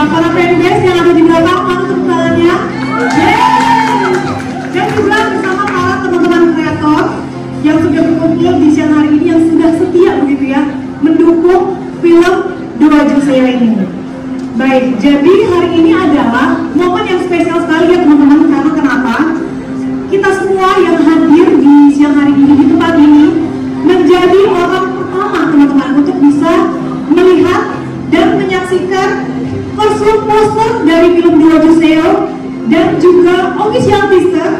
para fanbase yang ada di belakang, mana tepuk tangannya? Dan juga bersama para teman-teman kreator yang sudah berkumpul di siang hari ini, yang sudah setia begitu ya mendukung film Dua Juseo ini. Baik, jadi hari ini adalah momen yang spesial sekali ya teman-teman, karena kenapa? Kita semua yang hadir di siang hari ini di tempat ini menjadi orang pertama teman-teman untuk bisa melihat dan menyaksikan poster dari film Dua Juseo dan juga official teaser.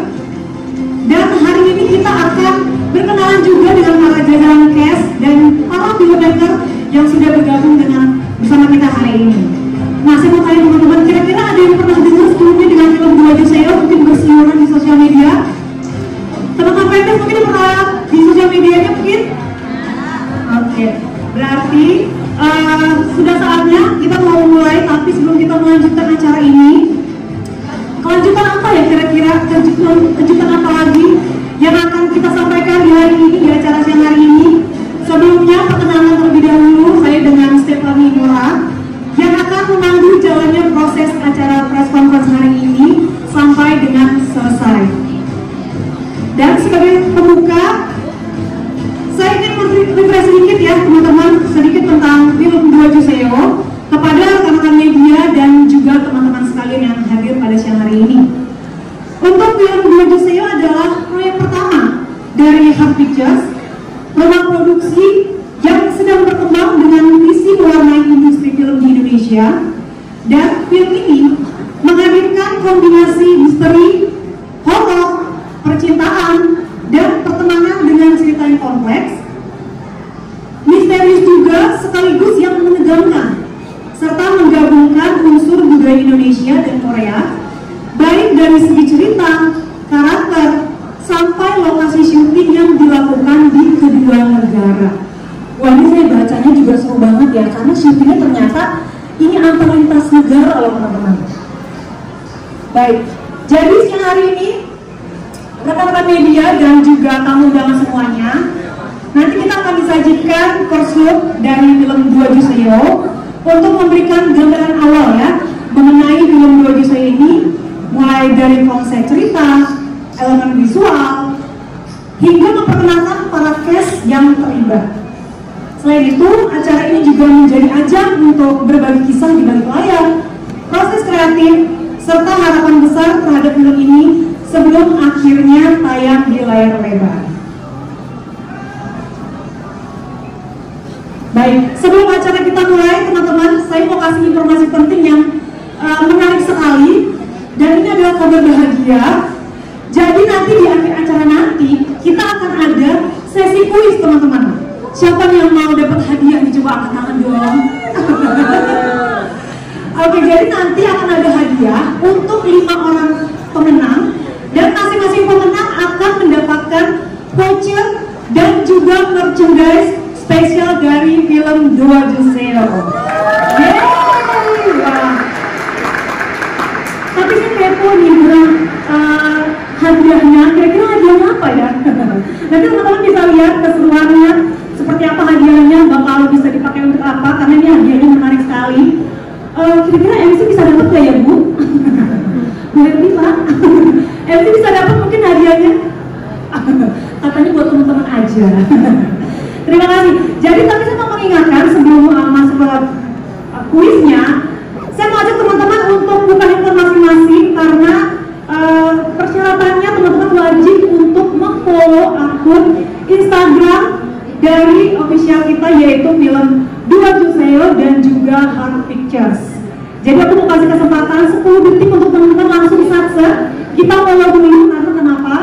Dan hari ini kita akan berkenalan juga dengan para jajaran cast dan para filmmaker yang sudah bergabung bersama kita hari ini. Nah, saya mau tanya teman-teman, kira-kira ada yang pernah dengar sebelumnya dengan film Dua Juseo, mungkin berseliweran di sosial media? Teman-teman fans mungkin pernah di sosial medianya mungkin? Oke, berarti sudah saatnya kita mau mulai, tapi sebelum kita melanjutkan acara ini, kelanjutan apa ya kira-kira, kejutan apa lagi yang akan kita sampaikan di hari ini, di acara siang hari ini? Sebelumnya perkenalan terlebih dahulu, saya dengan Stephanie Nora yang akan memandu jalannya proses acara press conference hari ini sampai dengan selesai. Dan sebagai pembuka, saya ingin refresh sedikit ya teman-teman, sedikit tentang film Dua Juseo kepada rekan-rekan media dan juga teman-teman sekalian yang hadir pada siang hari ini. Untuk film Dua Juseo adalah proyek pertama dari Heart Pictures, rumah produksi yang sedang berkembang dengan visi mewarnai industri film di Indonesia. Dan film ini menghadirkan kombinasi misteri, horor, percintaan, dan pertemanan dengan cerita yang kompleks, misterius juga sekaligus yang menegangkan, serta menggabungkan unsur budaya Indonesia dan Korea, baik dari segi cerita, karakter, sampai lokasi syuting yang dilakukan di kedua negara. Wah, ini saya bacanya juga seru banget ya, karena syutingnya ternyata ini antar lintas negara loh teman-teman. Baik, jadi siang hari ini rekan-rekan media dan juga tamu undangan semuanya, nanti kita akan disajikan first look dari film Dua Juseo untuk memberikan gambaran awal ya mengenai film Dua Juseo ini, mulai dari konsep cerita, elemen visual, hingga memperkenalkan para cast yang terlibat. Selain itu, acara ini juga menjadi ajang untuk berbagi kisah di balik layar, proses kreatif, serta harapan besar terhadap film ini sebelum akhirnya tayang di layar lebar. Baik, sebelum acara kita mulai teman-teman, saya mau kasih informasi penting yang menarik sekali, dan ini adalah kabar bahagia. Jadi nanti di akhir acara nanti kita akan ada sesi kuis teman-teman. Siapa yang mau dapat hadiah? Coba angkat tangan dong. Oke, jadi nanti akan ada hadiah untuk 5 orang pemenang, dan masing-masing pemenang akan mendapatkan voucher dan juga merchandise spesial dari film Dua Juseo. Tapi saya kepo nih dengan hadiahnya, kira-kira hadiahnya apa ya? Nanti teman-teman bisa lihat keseruannya seperti apa hadiahnya, bakal bisa dipakai untuk apa, karena ini hadiahnya menarik sekali. Kira-kira MC bisa dapat gak ya Bu? Boleh lebih Pak? MC bisa dapat mungkin hadiahnya? Katanya buat teman-teman aja. Terima kasih. Jadi tapi saya mau mengingatkan sebelum masuk ke kuisnya, saya mau ajak teman-teman untuk buka handphone masing-masing, karena persyaratannya teman-teman wajib untuk memfollow akun Instagram dari official kita, yaitu film Dua Juseo dan juga Heart Pictures. Jadi aku mau kasih kesempatan 10 detik untuk teman-teman langsung satset. Kita follow dulu, karena kenapa?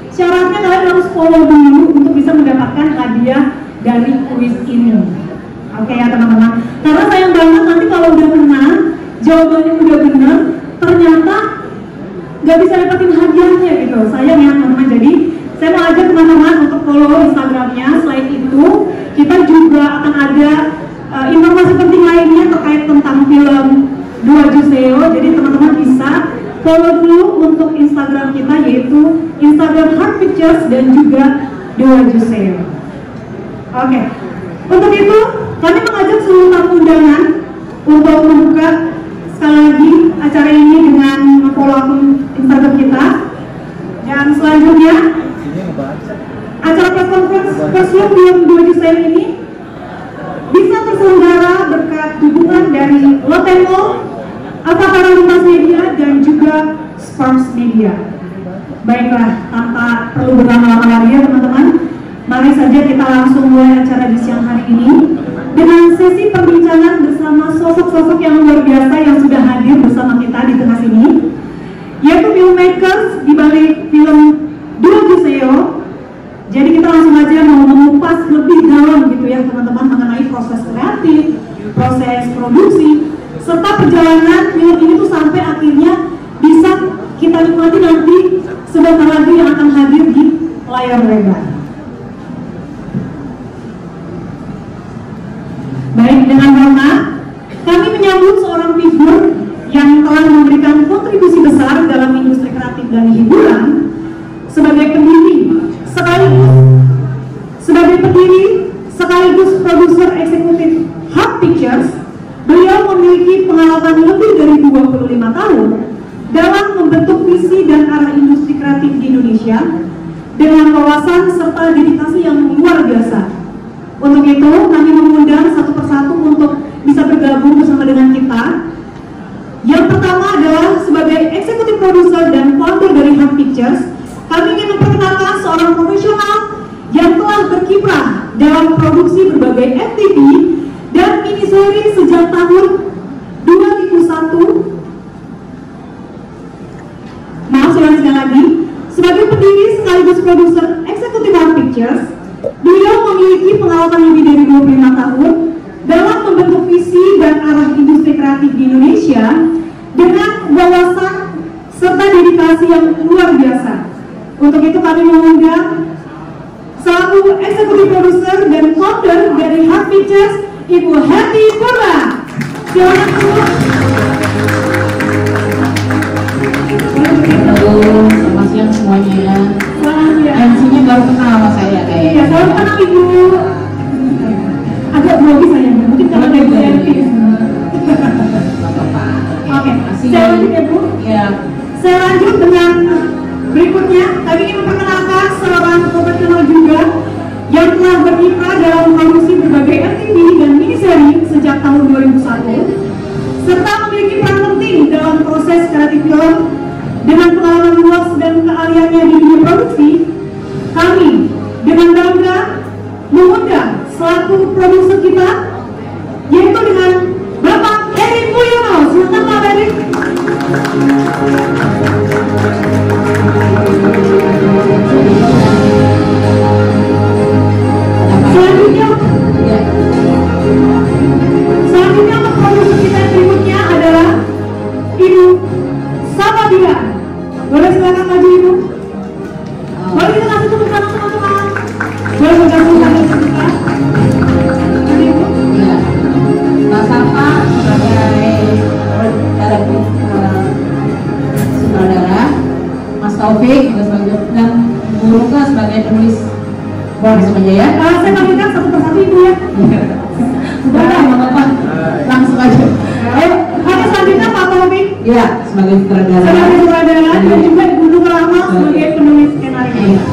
Syaratnya kalian harus follow dulu untuk bisa mendapatkan hadiah dari kuis ini. Oke ya teman-teman. Karena sayang banget nanti kalau udah menang, jawabannya udah benar, ternyata nggak bisa dapetin hadiahnya gitu. Sayang ya teman-teman. Jadi saya mau ajak teman-teman untuk follow Instagramnya. Selain itu, kita juga akan ada informasi penting lainnya terkait tentang film Dua Juseo. Jadi teman-teman bisa follow dulu untuk Instagram kita, yaitu Instagram Heart Pictures dan juga Dua Juseo. Oke. Untuk itu, kami mengajak seluruh tamu undangan untuk membuka sekali acara ini dengan follow akun Instagram kita. Dan selanjutnya, acara press conference Persium film 2 Juseo ini bisa terselenggara berkat dukungan dari Lotemo, Avantara Lintas Media, dan juga Sparks Media. Baiklah, tanpa perlu berlama-lama lagi ya teman-teman, mari saja kita langsung mulai acara di siang hari ini dengan sesi perbincangan bersama sosok-sosok yang luar biasa yang sudah hadir bersama kita di tengah sini, yaitu filmmakers di balik film 2 Juseo. Jadi kita langsung aja mau mengupas lebih dalam gitu ya teman-teman mengenai proses kreatif, proses produksi, serta perjalanan film ini tuh sampai akhirnya bisa kita nikmati nanti sebentar lagi yang akan hadir di layar lebar. Baik, dengan hormat kami menyambut seorang figur yang telah memberikan kontribusi besar dalam industri kreatif dan hiburan sebagai sekaligus produser eksekutif Hub Pictures. Beliau memiliki pengalaman lebih dari 25 tahun dalam membentuk visi dan arah industri kreatif di Indonesia dengan wawasan serta dedikasi yang luar biasa. Untuk itu, kami mengundang satu persatu untuk bisa bergabung bersama dengan kita. Yang pertama adalah sebagai eksekutif produser dan founder dari Hub Pictures, kami ingin memperkenalkan seorang profesional yang telah berkiprah dalam produksi berbagai FTV dan miniseri sejak tahun 2001. Maaf, saya ulangi sekali lagi. Sebagai pendiri sekaligus produser eksekutif Hub Pictures, beliau memiliki pengalaman lebih dari 25 tahun dalam membentuk visi dan arah industri kreatif di Indonesia dengan wawasan serta dedikasi yang luar biasa. Untuk itu kami mengundang selaku eksekutif produser dan founder dari Hub Pictures, Ibu Hetty Purba. Silakan Bu. Halo, selamat siang semuanya. MC-nya baru kenal sama saya kayaknya. Iya, selamat kenal Ibu. Agak grogi saya, mungkin karena dari Hetty. Oke, saya lanjut ya Bu. Iya. Saya lanjut dengan berikutnya. Kami ingin memperkenalkan seorang profesional juga yang telah berkiprah dalam produksi berbagai FTV dan miniseri sejak tahun 2001, serta memiliki peran penting dalam proses kreatif film dengan pengalaman luas dan keahliannya di dunia produksi. Kami dengan bangga mengundang selaku produser kita, yaitu dengan Bapak Erick Mulyono. Silakan Pak Erick. Selanjutnya untuk produser kita yang berikutnya adalah Ibu Sabadia. Boleh silakan maju Ibu. Boleh kita kasih tepuk tangan teman-teman. Boleh bergabung dengan kita. Ibu. Ya. Pak Sapa sebagai sutradara, Mas Taufik juga sebagai dan Bu Ruka sebagai penulis. Boleh semuanya ya. Saya panggilkan satu persatu Ibu ya. Sudah Bapak langsung aja. Oke, selanjutnya Pak Taufik. Iya, sebagai sutradara. Sebagai sutradara dan juga Ibu Ruka Lama sebagai penulis skenario.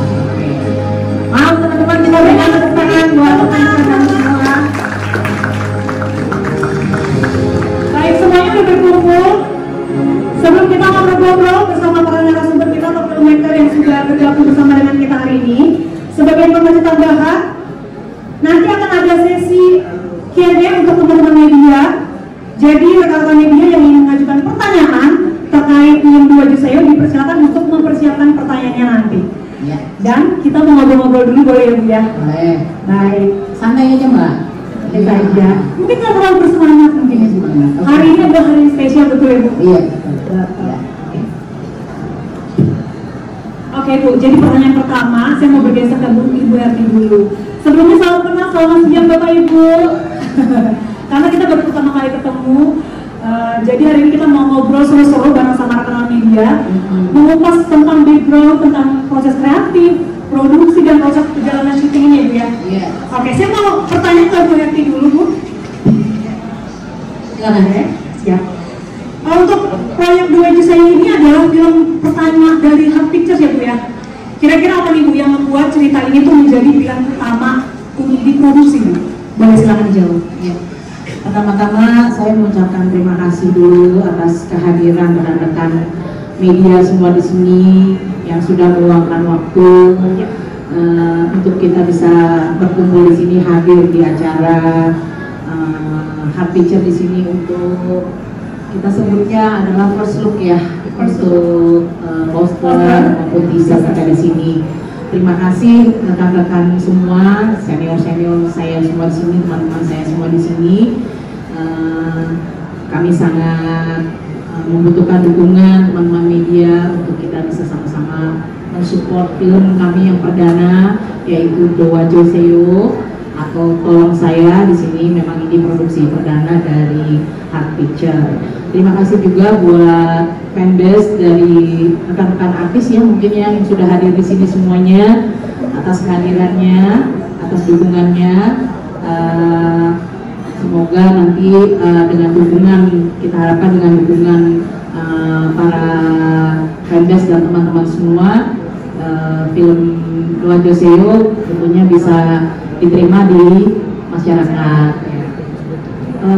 Maaf teman-teman, kita berikan tepuk tangan buat teman-teman semua. Baik, semuanya sudah berkumpul. Sebelum kita ngobrol-ngobrol bersama para narasumber kita atau filmmaker yang sudah bergabung bersama dengan kita hari ini, sebagai informasi tambahan, nanti akan ada sesi Q&A untuk teman-teman media. Jadi rekan-rekan media yang ingin mengajukan pertanyaan terkait film 2 Juseo dipersilakan untuk mempersiapkan pertanyaannya nanti. Ya. Dan kita mau ngobrol-ngobrol dulu, boleh ya Bu ya? Boleh. Baik, Santai aja Mbak. kita aja. Mungkin nggak terlalu bersemangat mungkin ya. Semangat. Hari ini adalah hari spesial, betul ya Bu? Iya. Ya. Oke Bu, jadi pertanyaan pertama, saya mau bergeser ke Ibu Hetty dulu. Sebelumnya salam kenal, selamat siang Bapak Ibu. Karena kita baru pertama kali ketemu, jadi hari ini kita mau ngobrol seru-seru bareng sama rekan media, mengupas tentang background, tentang proses kreatif, produksi dan proses perjalanan syuting ini ya Bu ya. Iya. Oke, saya mau pertanyaan ke Bu Hetty dulu Bu. Silakan. Siap. Untuk proyek Dua Wajah Saya ini adalah film pertama dari Heart Pictures ya Bu ya. Kira-kira apa nih Bu yang membuat cerita ini tuh menjadi pilihan pertama untuk diproduksi Bu? Boleh silakan dijawab. Ya. Pertama-tama saya mengucapkan terima kasih dulu atas kehadiran rekan-rekan media semua di sini yang sudah meluangkan waktu untuk kita bisa berkumpul di sini, hadir di acara Heart Picture di sini untuk kita sebutnya adalah first look ya, untuk poster maupun teaser ada di sini. Terima kasih rekan-rekan semua, senior-senior saya semua di sini, teman-teman saya semua di sini. Kami sangat membutuhkan dukungan teman-teman media untuk kita bisa sama-sama mensupport film kami yang perdana, yaitu Dua Wajah Saya atau Tolong Saya. Di sini memang ini produksi perdana dari Heart Picture. Terima kasih juga buat fanbase dari rekan-rekan artis ya, mungkin yang sudah hadir di sini semuanya, atas kehadirannya, atas dukungannya. Semoga nanti dengan dukungan, kita harapkan dengan dukungan para fanbase dan teman-teman semua, film Dua Wajah Saya tentunya bisa diterima di masyarakat.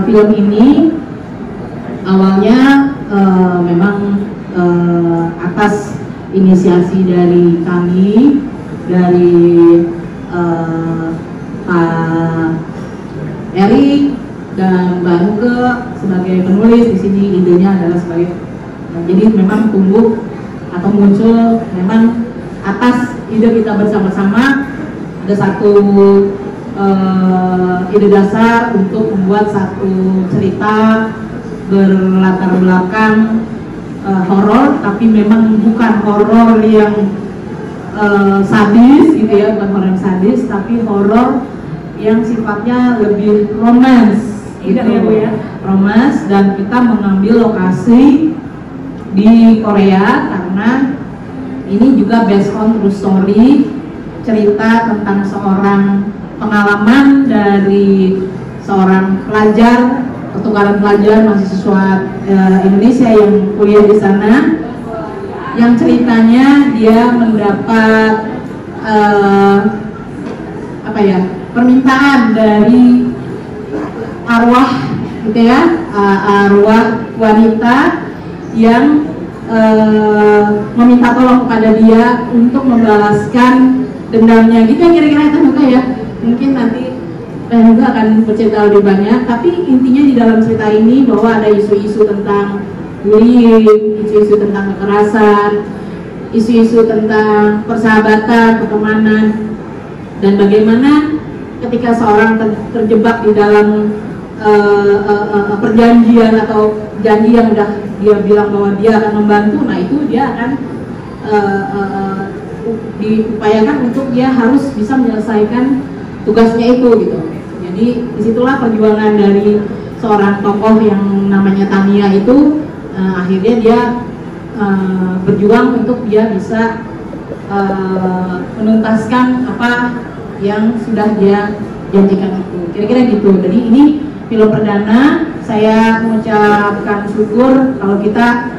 Film ini awalnya memang atas inisiasi dari kami, dari Pak Erik dan Mbak Nuke sebagai penulis. Di sini idenya adalah sebagai, jadi memang tumbuh atau muncul memang atas ide kita bersama-sama. Ada satu ide dasar untuk membuat satu cerita berlatar belakang horor, tapi memang bukan horor yang sadis gitu ya, bukan horor yang sadis, tapi horor yang sifatnya lebih romance gitu ya, romance. Dan kita mengambil lokasi di Korea karena ini juga based on true story, cerita tentang seorang pengalaman dari seorang pelajar, pertukaran pelajar mahasiswa Indonesia yang kuliah di sana, yang ceritanya dia mendapat permintaan dari arwah gitu ya, arwah wanita yang meminta tolong kepada dia untuk membalaskan dendamnya gitu ya, kira-kira itu juga ya. Mungkin nanti juga akan bercerita lebih banyak, tapi intinya di dalam cerita ini bahwa ada isu-isu tentang bullying, isu-isu tentang kekerasan, isu-isu tentang persahabatan, pertemanan, dan bagaimana ketika seorang terjebak di dalam perjanjian atau janji yang udah dia bilang bahwa dia akan membantu, nah itu dia akan diupayakan untuk dia harus bisa menyelesaikan tugasnya itu gitu. Jadi disitulah perjuangan dari seorang tokoh yang namanya Tania itu, akhirnya dia berjuang untuk dia bisa menuntaskan apa yang sudah dia janjikan itu. Kira-kira gitu. Jadi ini film perdana. Saya mengucapkan syukur kalau kita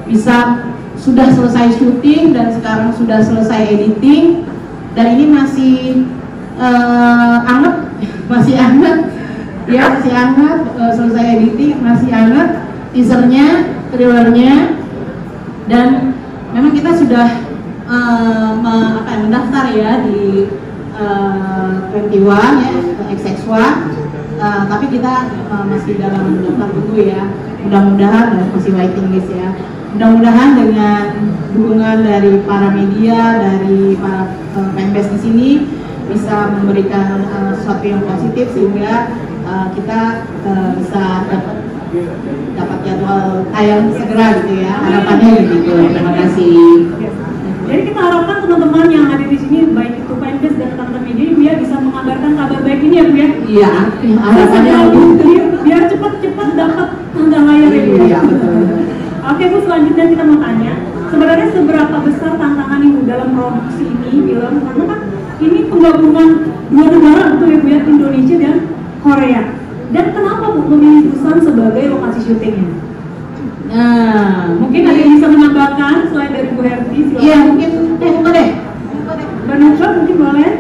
bisa sudah selesai syuting dan sekarang sudah selesai editing, dan ini masih anget, masih anget ya, masih anget, selesai editing masih anget, teasernya, trailernya, dan memang kita sudah mendaftar ya di 21 ya, XX1, tapi kita masih dalam daftar tunggu ya. Mudah-mudahan, masih waiting list ya. Mudah-mudahan dengan dukungan dari para media, dari para fanbase di sini bisa memberikan sesuatu yang positif sehingga kita bisa dapat jadwal tayang segera gitu ya. Harapannya begitu. Terima kasih. Jadi kita harapkan teman-teman yang ada di sini, baik itu fanbase dan teman-teman media, biar bisa mengabarkan kabar baik ini ya Bu ya. Iya, harapannya biar cepat-cepat dapat tanda layar ya Bu. Iya, betul. Oke Bu, selanjutnya kita mau tanya, sebenarnya seberapa besar tantangan Ibu dalam produksi ini film, karena kan ini penggabungan dua negara betul ya Bu ya, Indonesia dan Korea. Dan kenapa Bu memilih Busan sebagai lokasi syutingnya? Nah, Mungkin ada yang bisa menambahkan selain dari Bu Herti? iya mungkin Nuka deh. Mbak Nuka mungkin boleh?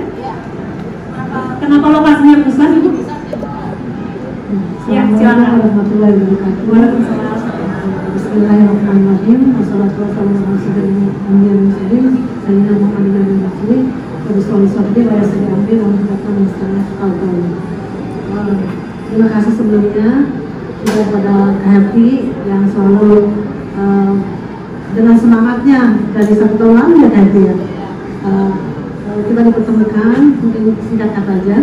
Kenapa lokasinya pusat itu? Ya, silakan. Warahmatullahi wabarakatuh. Waalaikumsalam. Bismillahirrahmanirrahim. Wassalamualaikum warahmatullahi wabarakatuh. Saya Muhammad bin Rasul. Terus sabda saya ambil untuk setengah tahun. Terima kasih sebelumnya kepada Kahati yang selalu dengan semangatnya dari 1 tahun lalu ya Kahati ya. Kita dipertemukan, mungkin singkat kata aja.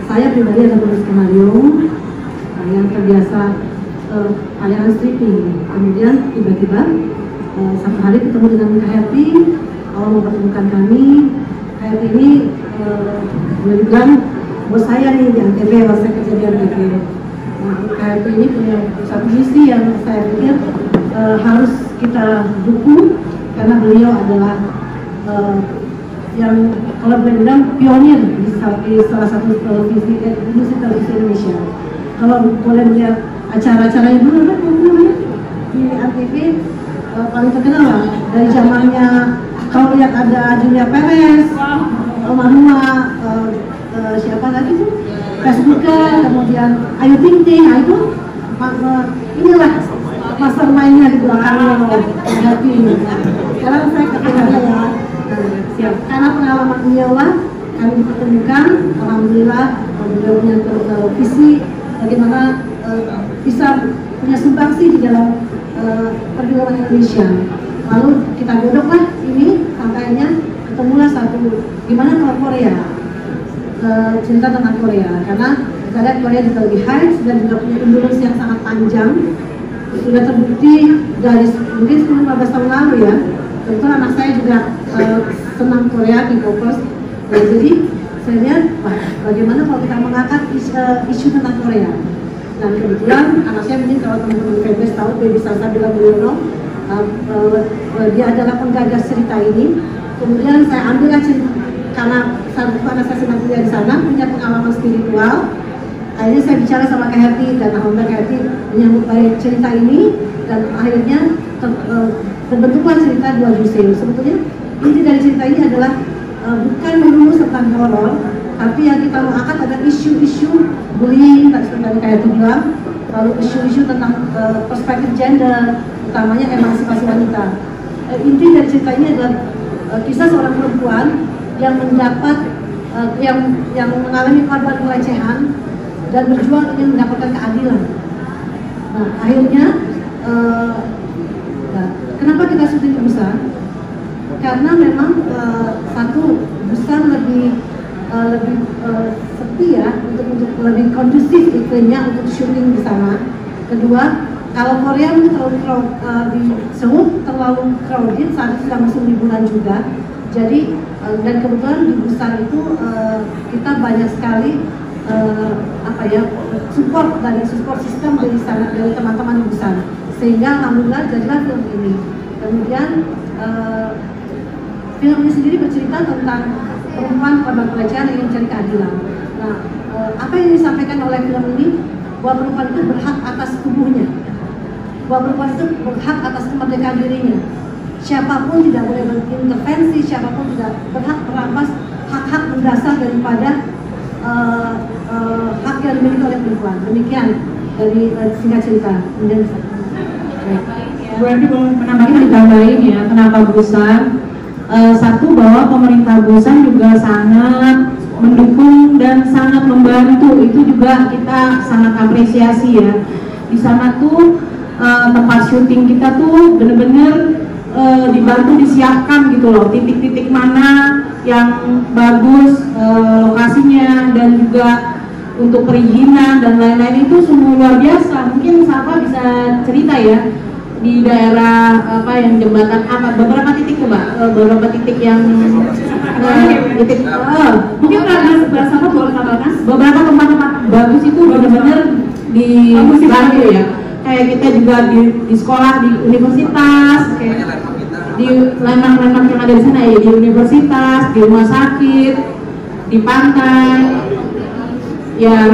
Saya pribadi adalah penulis skenario yang terbiasa tayangan stripping. Kemudian tiba-tiba satu hari ketemu dengan Kahati, Allah mempertemukan kami. Kahati ini boleh dibilang bos saya nih di Antv, waktu saya kerja di Antv. Kahati ini punya satu misi yang saya pikir harus kita dukung karena beliau adalah yang kalau boleh bilang pionir di salah satu industri televisi Indonesia. Kalau boleh melihat acara-acara yang dulu namanya di Antv paling terkenal lah dari zamannya. Kalau lihat ada Julia Perez, almarhumah siapa lagi tuh, Facebooker, kemudian Ayu Ting Ting, itu inilah mastermind-nya di belakangnya Kahati ini. Sekarang saya ketinggalan ya. Siap. Karena pengalaman beliau lah kami dipertemukan. Alhamdulillah beliau punya visi bagaimana bisa punya sumbangsi di dalam perfilman Indonesia. Lalu kita godoklah ini sampainya ketemulah satu gimana kalau Korea, cerita tentang Korea karena kita lihat Korea juga lebih high dan juga punya endurance yang sangat panjang, sudah terbukti dari mungkin 10-15 tahun lalu ya. Tentu anak saya juga senang Korea, K-popers. Nah, jadi saya lihat, wah, bagaimana kalau kita mengangkat isu tentang Korea. Dan kebetulan anak saya mungkin kalau teman-teman Febres tahu, Baby Salsa bilang Mulyono, dia adalah penggagas cerita ini. Kemudian saya ambillah cerita, karena anak saya sedang kuliah di sana, punya pengalaman spiritual. Akhirnya saya bicara sama Kahati dan alhamdulillah Kahati menyambut baik cerita ini dan akhirnya terbentuklah cerita Dua Juseo. Sebetulnya inti dari cerita ini adalah bukan melulu tentang horor, tapi yang kita mau angkat ada isu-isu bullying, tadi Kahati bilang, lalu isu-isu tentang perspektif gender, utamanya emansipasi wanita. Inti dari cerita ini adalah kisah seorang perempuan yang mendapat yang mengalami korban pelecehan dan berjuang ingin mendapatkan keadilan. Nah, akhirnya kenapa kita syuting di Busan? Karena memang satu Busan lebih sepi ya, untuk lebih kondusif iklimnya untuk syuting di sana. Kedua, kalau Korea itu di Seoul terlalu crowded, saat itu sedang musim liburan juga. Jadi dan kebetulan di Busan itu kita banyak sekali support sistem dari sana, dari teman-teman di Busan, sehingga alhamdulillah jadilah film ini. Kemudian film ini sendiri bercerita tentang perempuan korban pelecehan yang ingin mencari keadilan. Nah, apa yang disampaikan oleh film ini, bahwa perempuan itu berhak atas tubuhnya, bahwa perempuan itu berhak atas kemerdekaan dirinya. Siapapun tidak boleh berintervensi, siapapun tidak berhak merampas hak-hak mendasar daripada hak yang dimiliki oleh perempuan. Demikian dari singkat cerita. Kemudian Berarti mau Mungkin ditambahin ya, kenapa Busan? Satu, bahwa pemerintah Busan juga sangat mendukung dan sangat membantu. Itu juga kita sangat apresiasi ya. Di sana tuh tempat syuting kita tuh bener-bener dibantu, disiapkan gitu loh, titik-titik mana yang bagus lokasinya, dan juga untuk perizinan dan lain-lain itu semua luar biasa. Mungkin Safa bisa cerita ya, di daerah yang jembatan beberapa titik tuh Mbak, beberapa titik yang titik mungkin Mbak Safa boleh tambahkan beberapa tempat-tempat bagus itu benar-benar dibantu ya. Kayak kita juga di sekolah, di universitas, kayak di landmark-landmark yang ada di sana ya, di universitas, di rumah sakit, di pantai. Ya,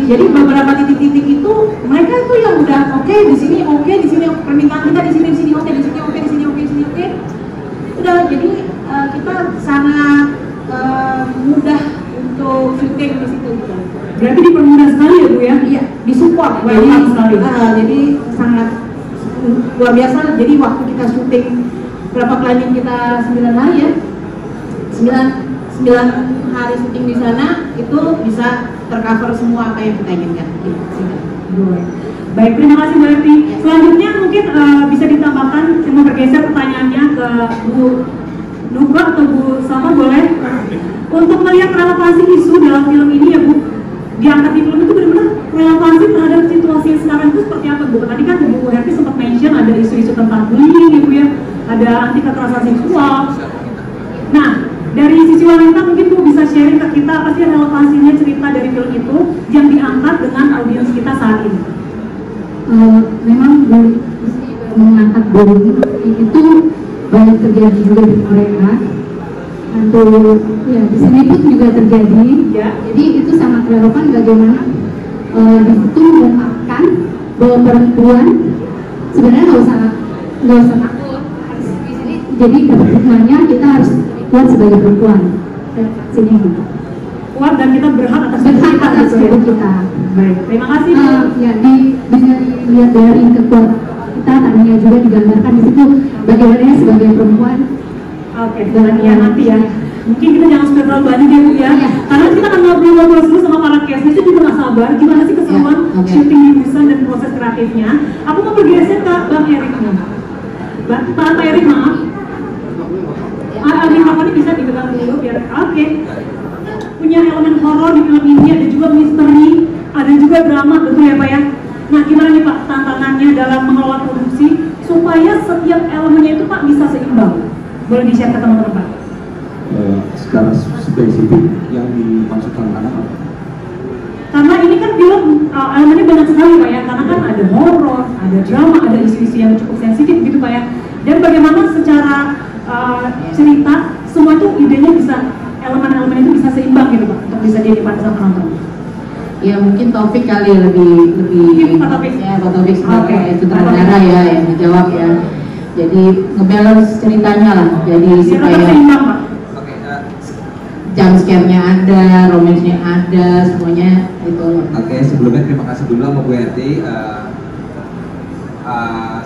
jadi beberapa titik-titik itu mereka itu yang udah oke, di sini permintaan kita di sini oke, di sini oke. Udah, jadi kita sangat mudah untuk syuting di situ. Berarti dipermudah sekali ya Bu ya? Iya, disupport. Jadi sangat luar biasa. Jadi waktu kita syuting berapa kali kita 9 hari ya, 9 hari syuting di sana itu bisa tercover semua apa yang kita inginkan. Baik, terima kasih Mbak Evi. Selanjutnya mungkin bisa ditambahkan, saya mau bergeser pertanyaannya ke Bu Nuka atau Bu Salma, boleh? Untuk melihat relevansi isu dalam film ini ya Bu, diangkat di film itu benar-benar relevansi terhadap situasi yang sekarang itu seperti apa Bu? Tadi kan Bu Evi sempat mention ada isu-isu tentang bullying ya Bu ya, ada anti kekerasan seksual. Nah, dari sisi wanita mungkin Bu bisa sharing ke kita apa sih relevansinya cerita dari film itu yang diangkat dengan audiens kita saat ini? Memang mengangkat bullying itu banyak terjadi juga di Korea. Atau ya di sini pun juga terjadi. Ya. Jadi itu sangat relevan bagaimana di situ mengungkapkan bahwa perempuan sebenarnya nggak usah takut. Di sini jadi dapat hikmahnya kita harus kuat sebagai perempuan. Sini kuat dan kita berhak atas hidup kita. Baik, terima kasih. Ya, bisa dilihat dari kekuatan kita, tadinya juga digambarkan di situ bagaimana sebagai perempuan. Oke, ya nanti ya. Mungkin kita jangan sudah terlalu banyak ya Bu ya. Karena kita akan ngobrol-ngobrol dulu sama para cast. Itu juga nggak sabar. Gimana sih keseruan syuting di Busan dan proses kreatifnya? Aku mau bergeser ke Bang Erik nih. Pak Erik, maaf. Mikrofonnya bisa dipegang dulu biar. Oke. Punya elemen horor di film ini, ada juga misteri, ada juga drama, betul ya Pak ya? Nah, gimana nih Pak tantangannya dalam mengelola produksi supaya setiap elemennya itu Pak bisa seimbang? Boleh di-share ke teman-teman Pak? Secara spesifik yang dimaksudkan apa? Karena ini kan film elemennya banyak sekali Pak ya, karena kan ada horor, ada drama, ada isu-isu yang cukup sensitif gitu Pak ya. Dan bagaimana secara cerita semua itu idenya bisa, elemen-elemen itu bisa seimbang gitu Pak, untuk bisa jadi pada penonton. Ya mungkin Taufik kali lebih Pak Taufik ya, Pak Taufik sebagai sutradara ya yang menjawab ya. Jadi ngebalance ceritanya lah, jadi supaya seimbang Pak. jump scare-nya ada, romance-nya ada, semuanya itu. Oke, sebelumnya terima kasih dulu sama Bu Erti,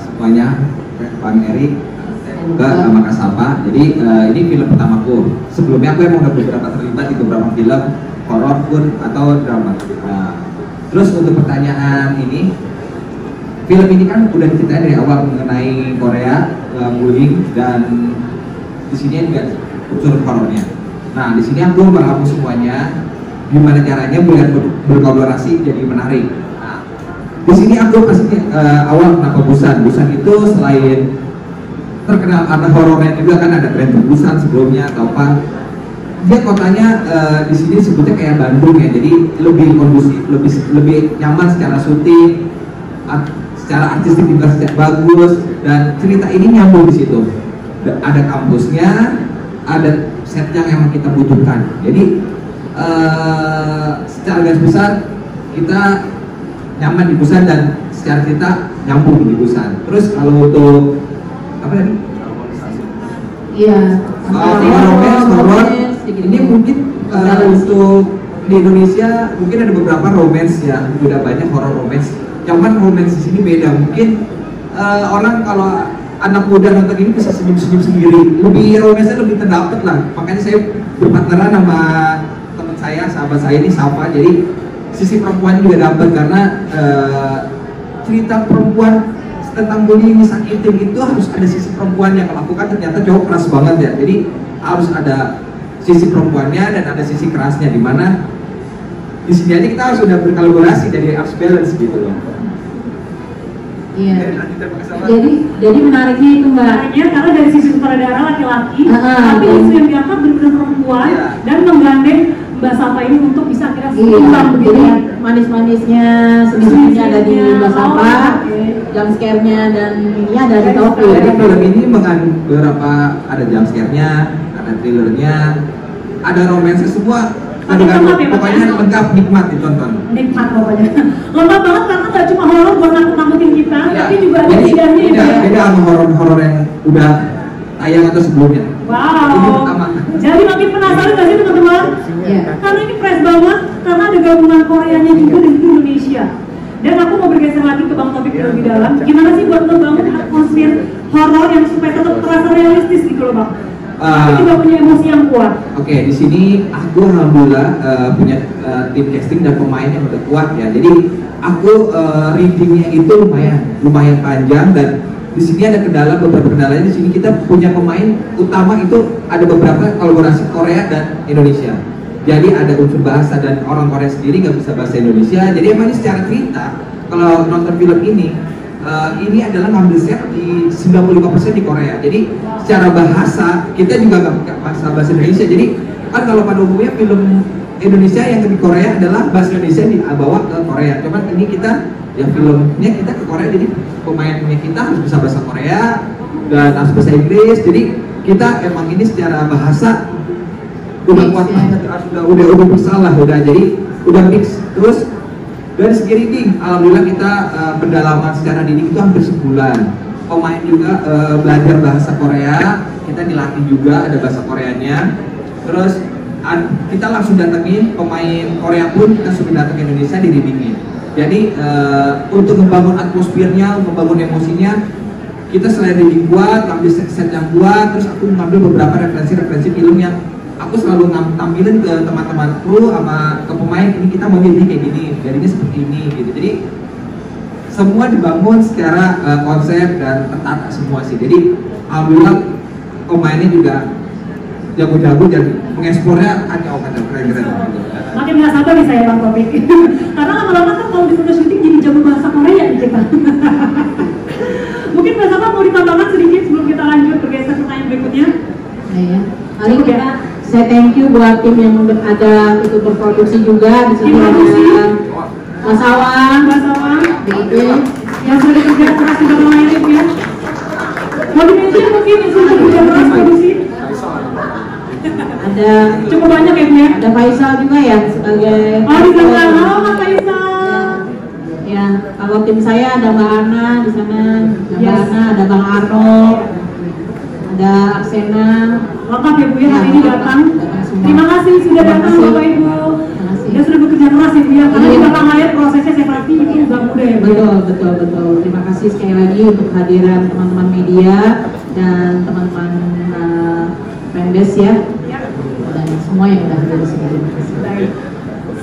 semuanya, Bang Erik, juga sama Kak Salma. Jadi ini film pertamaku. Sebelumnya aku emang udah beberapa terlibat di beberapa film horor pun atau drama. Terus untuk pertanyaan ini, film ini kan udah diceritain dari awal mengenai Korea, bullying, dan di sini juga unsur horornya. Nah, di sini aku merangkum semuanya, gimana caranya biar berkolaborasi jadi menarik. Nah, di sini aku kasih awal kenapa Busan. Busan itu selain terkenal karena horornya juga kan ada tren Busan sebelumnya atau apa. Dia kotanya di sini sebutnya kayak Bandung ya, jadi lebih kondusif, lebih nyaman secara syuting, secara artistik juga bagus, dan cerita ini nyambung di situ. Ada kampusnya, ada set yang emang kita butuhkan. Jadi secara garis besar kita nyaman di Busan dan secara cerita nyambung di Busan. Terus kalau untuk apa tadi? Iya. Romance. Ini mungkin untuk di Indonesia mungkin ada beberapa romance ya, udah banyak horror romance. Cuman romance di sini beda. Mungkin orang kalau anak muda nonton ini bisa senyum-senyum sendiri, lebih romance-nya lebih terdapat lah. Makanya saya berpartneran sama teman saya, sahabat saya ini Safa. Jadi sisi perempuan juga dapat karena cerita perempuan tentang bullying, sakitin itu harus ada sisi perempuan yang melakukan. Ternyata cowok keras banget ya. Jadi harus ada sisi perempuannya dan ada sisi kerasnya, dimana di sini aja kita harus sudah berkolaborasi, jadi harus balance gitu loh. Iya. Jadi menariknya itu Mbak. Menariknya karena dari sisi sutradara laki-laki, tapi isu yang diangkat benar-benar perempuan dan menggandeng Mbak Safa ini untuk bisa akhirnya seimbang begitu ya. Manis-manisnya, sedih-sedihnya ada di Mbak Safa, jump scare-nya dan ini ada di Taufik. Jadi film ini mengandung beberapa, ada jump scare-nya, ada thrillernya, ada romance, semua Lengkap ya, pokoknya lengkap, nikmat ditonton. Nikmat pokoknya. Lengkap banget karena nggak cuma horor buat nakut-nakutin kita, tapi juga ada sidangnya ya. Beda sama horor-horor yang udah tayang atau sebelumnya. Wow. Ini pertama. Jadi makin penasaran nggak sih teman-teman? Iya. Karena ini fresh banget, karena ada gabungan Koreanya juga dan Indonesia. Dan aku mau bergeser lagi ke Bang Taufik lebih dalam. Gimana sih buat ngebangun atmosfer horor yang supaya tetap terasa realistis gitu loh Bang? Tapi juga punya emosi yang kuat. Oke, di sini aku alhamdulillah punya tim casting dan pemain yang udah kuat ya. Jadi aku readingnya itu lumayan panjang, dan di sini ada beberapa kendalanya. Di sini kita punya pemain utama itu ada beberapa kolaborasi Korea dan Indonesia. Jadi ada unsur bahasa, dan orang Korea sendiri nggak bisa bahasa Indonesia. Jadi emang ini secara cerita, kalau nonton film ini adalah ngambil set di 95% di Korea. Jadi secara bahasa kita juga nggak pakai bahasa Indonesia. Jadi kan kalau pada umumnya film Indonesia yang di Korea adalah bahasa Indonesia dibawa ke Korea. Cuman ini kita ya filmnya kita ke Korea, jadi pemainnya kita harus bisa bahasa Korea dan harus bahasa Inggris. Jadi kita emang ini secara bahasa udah kuat banget, udah bersalah, jadi udah mix. Terus dari segi reading, alhamdulillah kita pendalaman secara reading itu hampir sebulan. Pemain juga belajar bahasa Korea, kita dilatih juga ada bahasa Koreanya. Terus kita langsung datengin pemain Korea pun, kita sudah datang ke Indonesia di readingin. Jadi untuk membangun atmosfernya, membangun emosinya, kita selain reading buat, ngambil set yang buat, terus aku ngambil beberapa referensi film yang aku selalu tampilin ke teman-teman kru sama ke pemain. Ini kita mau jadi kayak gini, jadinya seperti ini gitu. Jadi semua dibangun secara konsep dan tertata semua sih. Jadi alhamdulillah pemainnya juga jago-jago dan mengeksplornya keren-keren. Makin nggak sabar nih saya Bang Taufik. Karena lama-lama kan kalau di foto syuting jadi jago bahasa Korea nih kita. Mungkin Mbak Sapa mau ditambahkan sedikit sebelum kita lanjut bergeser pertanyaan berikutnya. Ya. Mari kita saya thank you buat tim yang ada ikut berproduksi juga di sini ada Mas Awan, yang sudah bekerja keras di dalam layar ya. Mau di-mention mungkin yang sudah bekerja keras produksi? Ada cukup banyak ya Bu ya? Ada Faisal juga ya sebagai di sana. Halo Mas Faisal. Ya, kalau tim saya ada Mbak Ana di sana, Mbak Ana, ada Bang Arno, ada Aksena. Lengkap ya Bu ya, hari ini datang. Terima kasih sudah datang Bapak Ibu. Ya sudah bekerja keras ya Bu ya, karena di belakang layar prosesnya saya pasti itu nggak mudah ya Bu. Betul. Terima kasih sekali lagi untuk kehadiran teman-teman media dan teman-teman Mendes ya, dan semua yang sudah hadir di sini. Baik.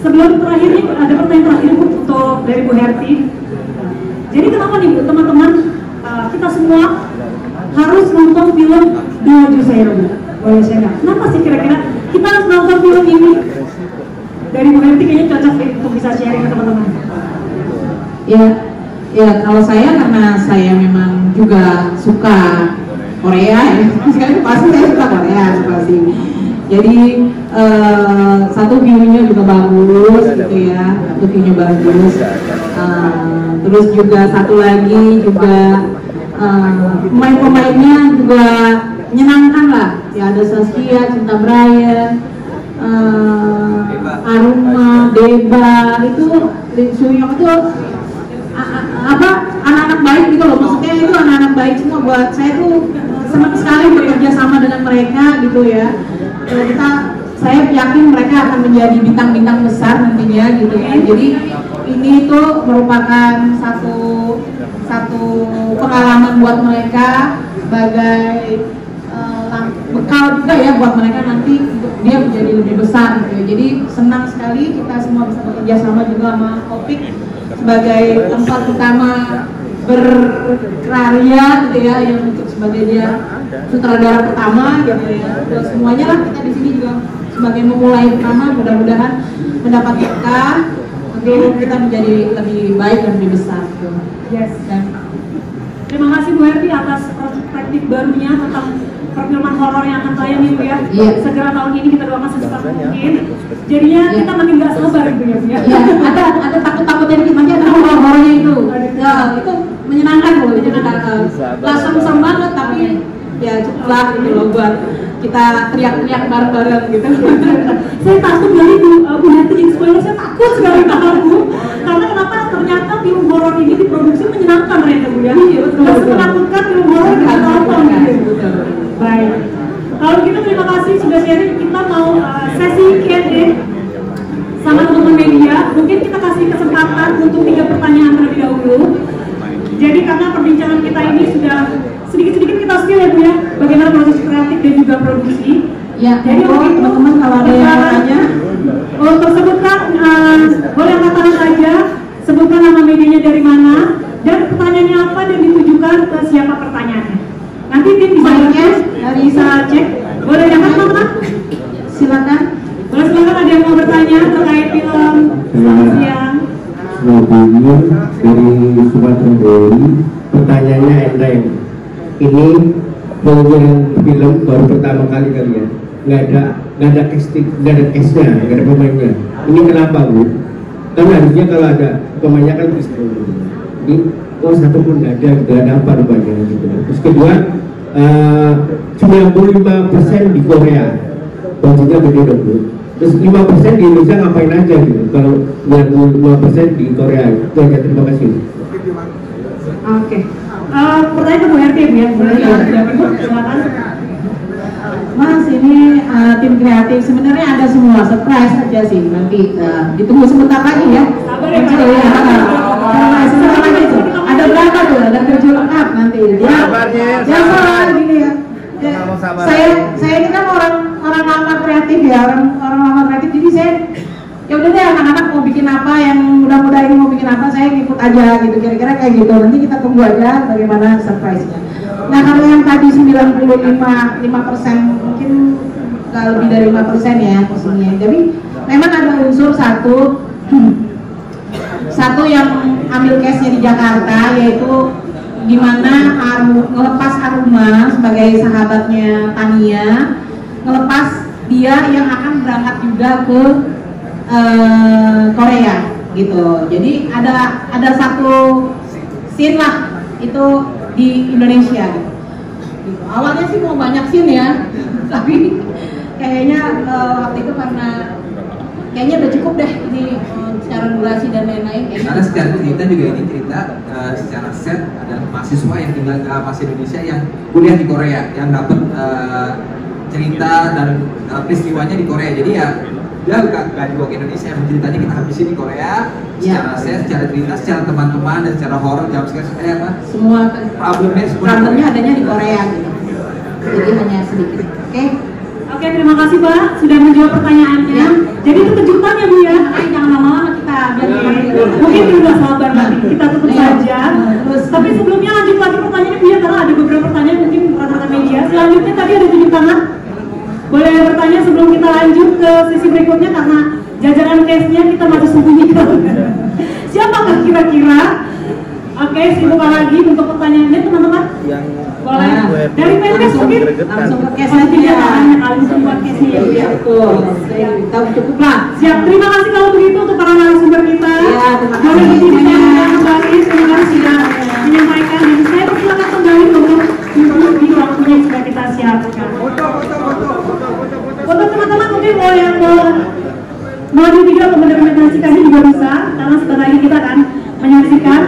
Sebelum terakhir nih ada pertanyaan terakhir Bu untuk dari Bu Herti. Jadi kenapa nih Bu teman-teman kita semua harus nonton film Dua Juseo Bu? Boleh saya nggak? Kenapa sih kira-kira kita harus nonton film ini? Dari Bu Herti kayaknya cocok nih untuk bisa sharing ke teman-teman. Ya kalau saya karena saya memang juga suka Korea ya, pasti saya suka Korea pasti. Jadi satu view-nya juga bagus gitu ya, satu view-nya bagus. Terus juga satu lagi juga pemain-pemainnya juga menyenangkan lah. Ya ada Saskia, Cinta Brian, Aruma, Deba, itu Suyong itu anak-anak baik gitu loh. Maksudnya itu anak-anak baik semua. Buat saya tuh senang sekali bekerja sama dengan mereka gitu ya. Saya yakin mereka akan menjadi bintang-bintang besar nantinya gitu ya. Jadi ini tuh merupakan satu pengalaman buat mereka sebagai bekal juga ya buat mereka nanti untuk dia menjadi lebih besar gitu ya. Jadi senang sekali kita semua bisa bekerja sama juga sama Taufik sebagai tempat utama berkarya gitu ya, yang untuk sebagai dia sutradara pertama gitu ya. Buat semuanya lah kita di sini juga sebagai memulai pertama, mudah-mudahan mendapat berkah untuk kita menjadi lebih baik dan lebih besar gitu. Yes. Dan terima kasih Bu Herti atas perspektif barunya tentang perfilman horor yang akan tayang nih Bu ya. Segera tahun ini kita doakan secepat mungkin. Jadinya kita makin gak sabar Bu ya. Ada takut-takutnya dikit, makanya ada horor-horornya itu. Ya, itu menyenangkan loh, jadi nggak serem banget tapi ya cukup lah gitu loh, buat kita teriak-teriak bareng-bareng gitu. Saya takut kali Bu Yanti jadi spoiler, saya takut sekali tahu. Karena kenapa? Ternyata film horor ini diproduksi menyenangkan ternyata Bu ya. Iya, betul. Terus menakutkan film horor kita tonton gitu. Baik. Kalau gitu terima kasih sudah sharing. Kita mau sesi Q&A sama teman-teman media. Mungkin kita kasih kesempatan untuk 3 pertanyaan terlebih dahulu. Jadi karena perbincangan kita ini sudah sedikit-sedikit kita skill ya Bu ya, bagaimana proses kreatif dan juga produksi. Ya, jadi teman-teman kalau ada yang mau tanya, untuk sebutkan boleh angkat tangan saja, sebutkan nama medianya dari mana dan pertanyaannya apa dan ditujukan ke siapa pertanyaannya. Nanti tim bisa cek. Boleh angkat teman-teman? silakan. Boleh silakan, ada yang mau bertanya terkait film siang. Sebelumnya dari Sumatera Barat, pertanyaannya enteng. Ini pengunjung film baru pertama kali kalian, nggak ada casting, nggak ada castnya, nggak ada pemainnya. Ini kenapa Bu? Kan harusnya kalau ada pemainnya kan bisa. Ini satu pun nggak ada apa rupanya gitu. Terus kedua, 95% di Korea, budgetnya gede dong Bu. Terus 5% di Indonesia ngapain aja gitu? Kalau 95% di Korea, itu aja. Terima kasih. Oke. Pertanyaan ke Bu RT ya, boleh silakan. Mas, ini tim kreatif sebenarnya ada semua, surprise aja sih, nanti ditunggu sebentar lagi ya. Sabar ya Pak. Sebentar lagi tuh. Ada berapa tuh? Ada 7 lengkap nanti. Sabarnya, ya sabar gini ya. Saya ini kan orang lama kreatif ya, orang lama kreatif, jadi saya ya udah deh, anak-anak mau bikin apa, yang muda-muda ini mau bikin apa, saya ngikut aja gitu, kira-kira kayak gitu. Nanti kita tunggu aja bagaimana surprise-nya. Nah, kalau yang tadi 95% mungkin nggak lebih dari 5% ya posisinya. Jadi memang ada unsur satu yang ambil case-nya di Jakarta, yaitu dimana ngelepas Aruma sebagai sahabatnya Tania, ngelepas dia yang akan berangkat juga ke Korea gitu. Jadi ada satu scene lah itu di Indonesia gitu. Awalnya sih mau banyak scene ya, tapi kayaknya waktu itu karena kayaknya udah cukup deh ini secara durasi dan lain-lain. Karena secara cerita juga ini cerita secara set ada mahasiswa yang tinggal di mahasiswa Indonesia yang kuliah di Korea, yang dapat cerita dan peristiwanya di Korea. Jadi ya dia gak dibawa ke Indonesia, ceritanya kita habisin di Korea secara set, secara cerita, secara teman-teman dan secara horor, jumpscare, apa semua problemnya adanya di Korea gitu. Jadi hanya sedikit. Oke, terima kasih Pak sudah menjawab pertanyaannya. Ya. Jadi itu kejutan ya Bu ya. Jangan lama-lama kita Mungkin udah sabar nanti kita tutup saja. Tapi sebelumnya lanjut lagi pertanyaannya Bu ya, karena ada beberapa pertanyaan mungkin rekan-rekan media. Selanjutnya tadi ada 7 tangan. Boleh bertanya sebelum kita lanjut ke sesi berikutnya karena jajaran case-nya kita masih sembunyikan. Siapakah kira-kira? Oke, dibuka lagi untuk pertanyaannya teman-teman. Boleh. Dari Menkes mungkin langsung ke case aja aja. hanya kali buat case-nya ya Bu ya. Betul. Kita cukup lah. Siap, terima kasih kalau begitu untuk para narasumber kita. Ya, terima kasih. Boleh disampaikan kembali, terima kasih sudah menyampaikan, dan saya persilakan kembali untuk duduk di waktunya yang sudah kita siapkan. Untuk teman-teman mungkin mau yang mau juga mendokumentasikannya juga bisa, karena sebentar lagi kita akan menyaksikan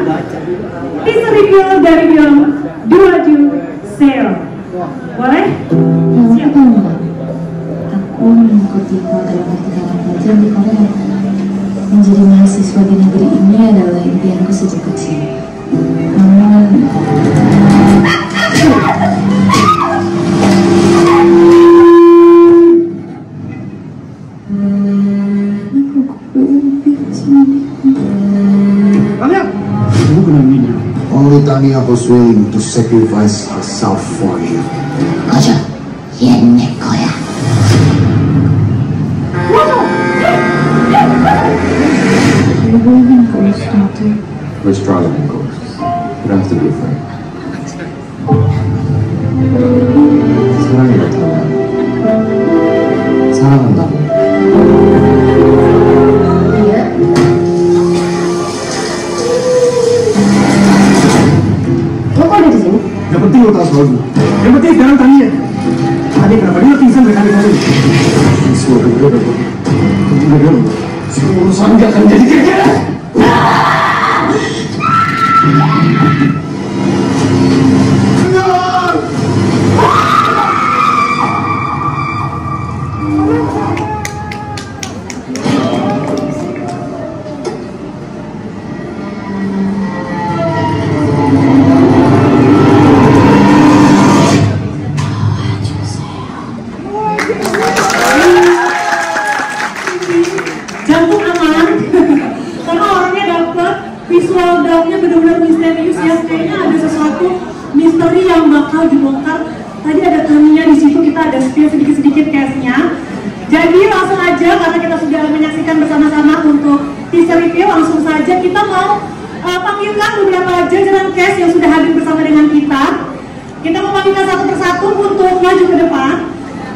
teaser review dari film Duaju Sale. Boleh? Siap. Aku mengikuti program ketika belajar di Korea. Menjadi mahasiswa di negeri ini adalah impianku sejak kecil. Namun, only Tania was willing to sacrifice herself for you. 꺼져. 얘 내 거야. You're believing ghosts, Doctor? We're stronger than ghosts. You don't have to be afraid. 사랑이라 타면 사랑한다고. Lo kok ada di sini? Yang penting lo tahu soal gue. Yang penting sekarang Tania. tadi kenapa dia pingsan berkali-kali? Semua urusan nggak akan jadi kayak jantung aman karena orangnya dapet, visual daunnya benar-benar misterius ya, kayaknya ada sesuatu misteri yang bakal dibongkar. Tadi ada Tamiya di situ, kita ada spill sedikit-sedikit case-nya. Jadi langsung aja karena kita sudah menyaksikan bersama-sama untuk teaser review, langsung saja kita mau panggilkan beberapa jajaran case yang sudah hadir bersama dengan kita. Kita mau panggilkan satu persatu untuk maju ke depan,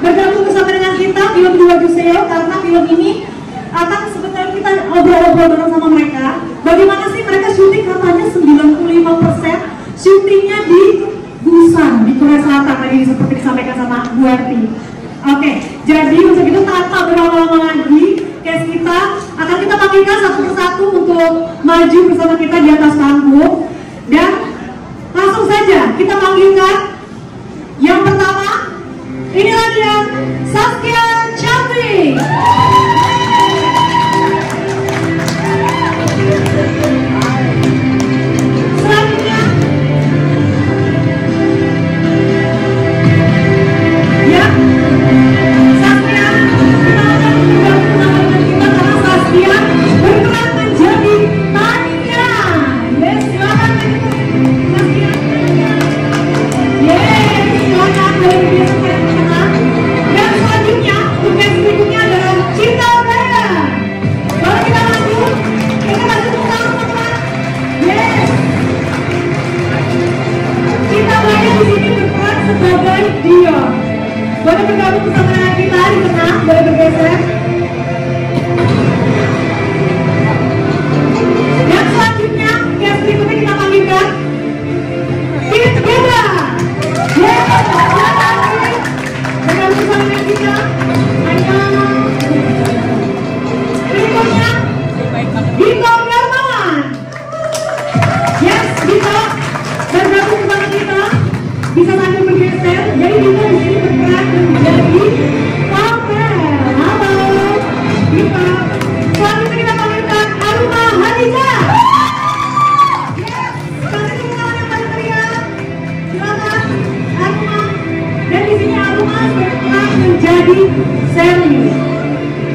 bergabung bersama dengan kita film Dua Juseo, karena film ini akan sebentar kita obrol-obrol bareng sama mereka. Bagaimana sih mereka syuting, katanya 95% syutingnya di Busan, di Korea Selatan tadi seperti disampaikan sama Bu Erti. Oke, jadi untuk itu tanpa berlama-lama lagi, case kita akan kita panggilkan satu persatu untuk maju bersama kita di atas panggung. Dan langsung saja kita panggilkan yang pertama, inilah dia Saskia Cantik. Selanjutnya, ya, Saskia, kita akan bergabung bersama dengan kita karena Saskia berperan menjadi Tania. Yes, silakan Saskia. Yes, silakan dari biasa ke tengah. Dan selanjutnya, tugas berikutnya adalah Cinta Raya. Kalau kita maju, kita kasih tepuk tangan teman-teman. Yes. Cinta Raya di sini berperan sebagai Dion. Boleh bergabung bersama dengan kita di tengah, boleh bergeser. Dan selanjutnya, guest berikutnya kita panggilkan Tim Geda. Yes, bergabung bersama dengan kita. Berikutnya, Dito Darmawan. Yes, Dito bergabung bersama kita. Bisa sambil bergeser. Jadi Dito di sini berperan menjadi Pavel. Halo, Dito. Selanjutnya kita panggilkan Aruma Hadija. Yes, kasih tepuk tangan yang paling meriah. Silakan, Aruma. Dan di sini Aruma berperan menjadi Serius.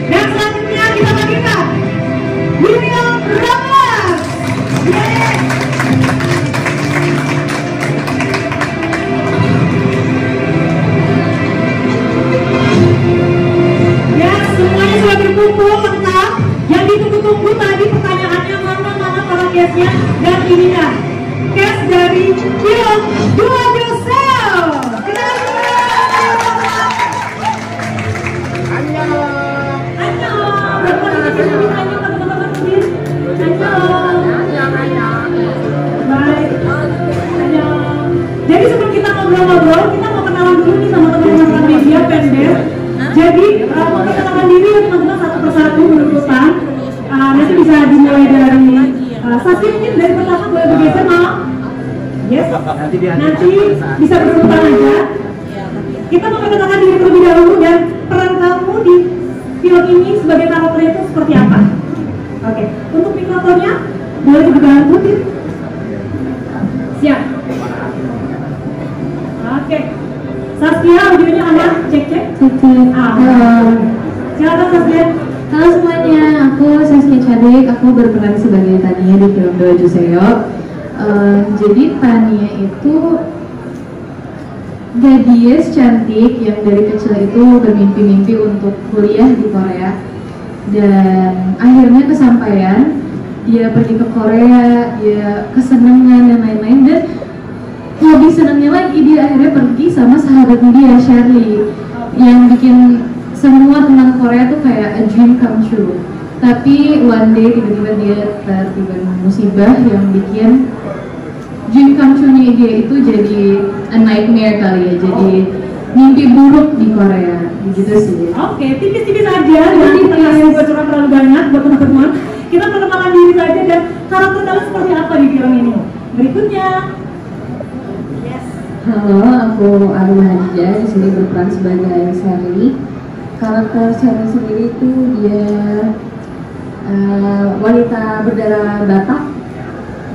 Dan selanjutnya kita panggilkan William Ramos. Yes. Ya, semuanya sudah berkumpul lengkap. Yang ditunggu-tunggu tadi pertanyaannya mana para case-nya. Dan inilah case dari film Dua Juseo. Kita jadi sebelum kita ngobrol-ngobrol, kita mau kenalan dulu nih sama teman-teman media Pendes. Jadi mau kita kenalan diri ya teman-teman satu persatu berurutan. Nanti bisa dimulai dari Saskia, mungkin dari pertama boleh bergeser mau? Yes. Nanti bisa berurutan aja. Kita mau mengenalkan diri terlebih dahulu dan peran kamu di film ini sebagai karakter itu seperti apa? Oke, untuk mikrofonnya boleh dibantu, Tim? Siap. Oke, Saskia, audionya aman? Cek. Silakan Saskia. Halo semuanya, aku Saskia Cantik. Aku berperan sebagai Tania di film Dua Juseo. Jadi Tania itu gadis cantik yang dari kecil itu bermimpi-mimpi untuk kuliah di Korea, dan akhirnya kesampaian. Dia pergi ke Korea, dia kesenangan dan lain-lain, dan lebih senangnya lagi dia akhirnya pergi sama sahabatnya dia, Shirley, yang bikin semua tentang Korea tuh kayak a dream come true. Tapi one day tiba-tiba dia tertimpa musibah yang bikin dream come true-nya dia itu jadi a nightmare kali ya, jadi mimpi buruk di Korea, gitu sih. Oke, tipis-tipis aja, jangan kita kasih bocoran terlalu banyak buat teman-teman. Kita perkenalan diri saja dan karakter kalian seperti apa di film ini. Berikutnya. Halo, aku Aruna Hadijah, di sini berperan sebagai Sherry. Karakter Sherry sendiri itu dia wanita berdarah Batak,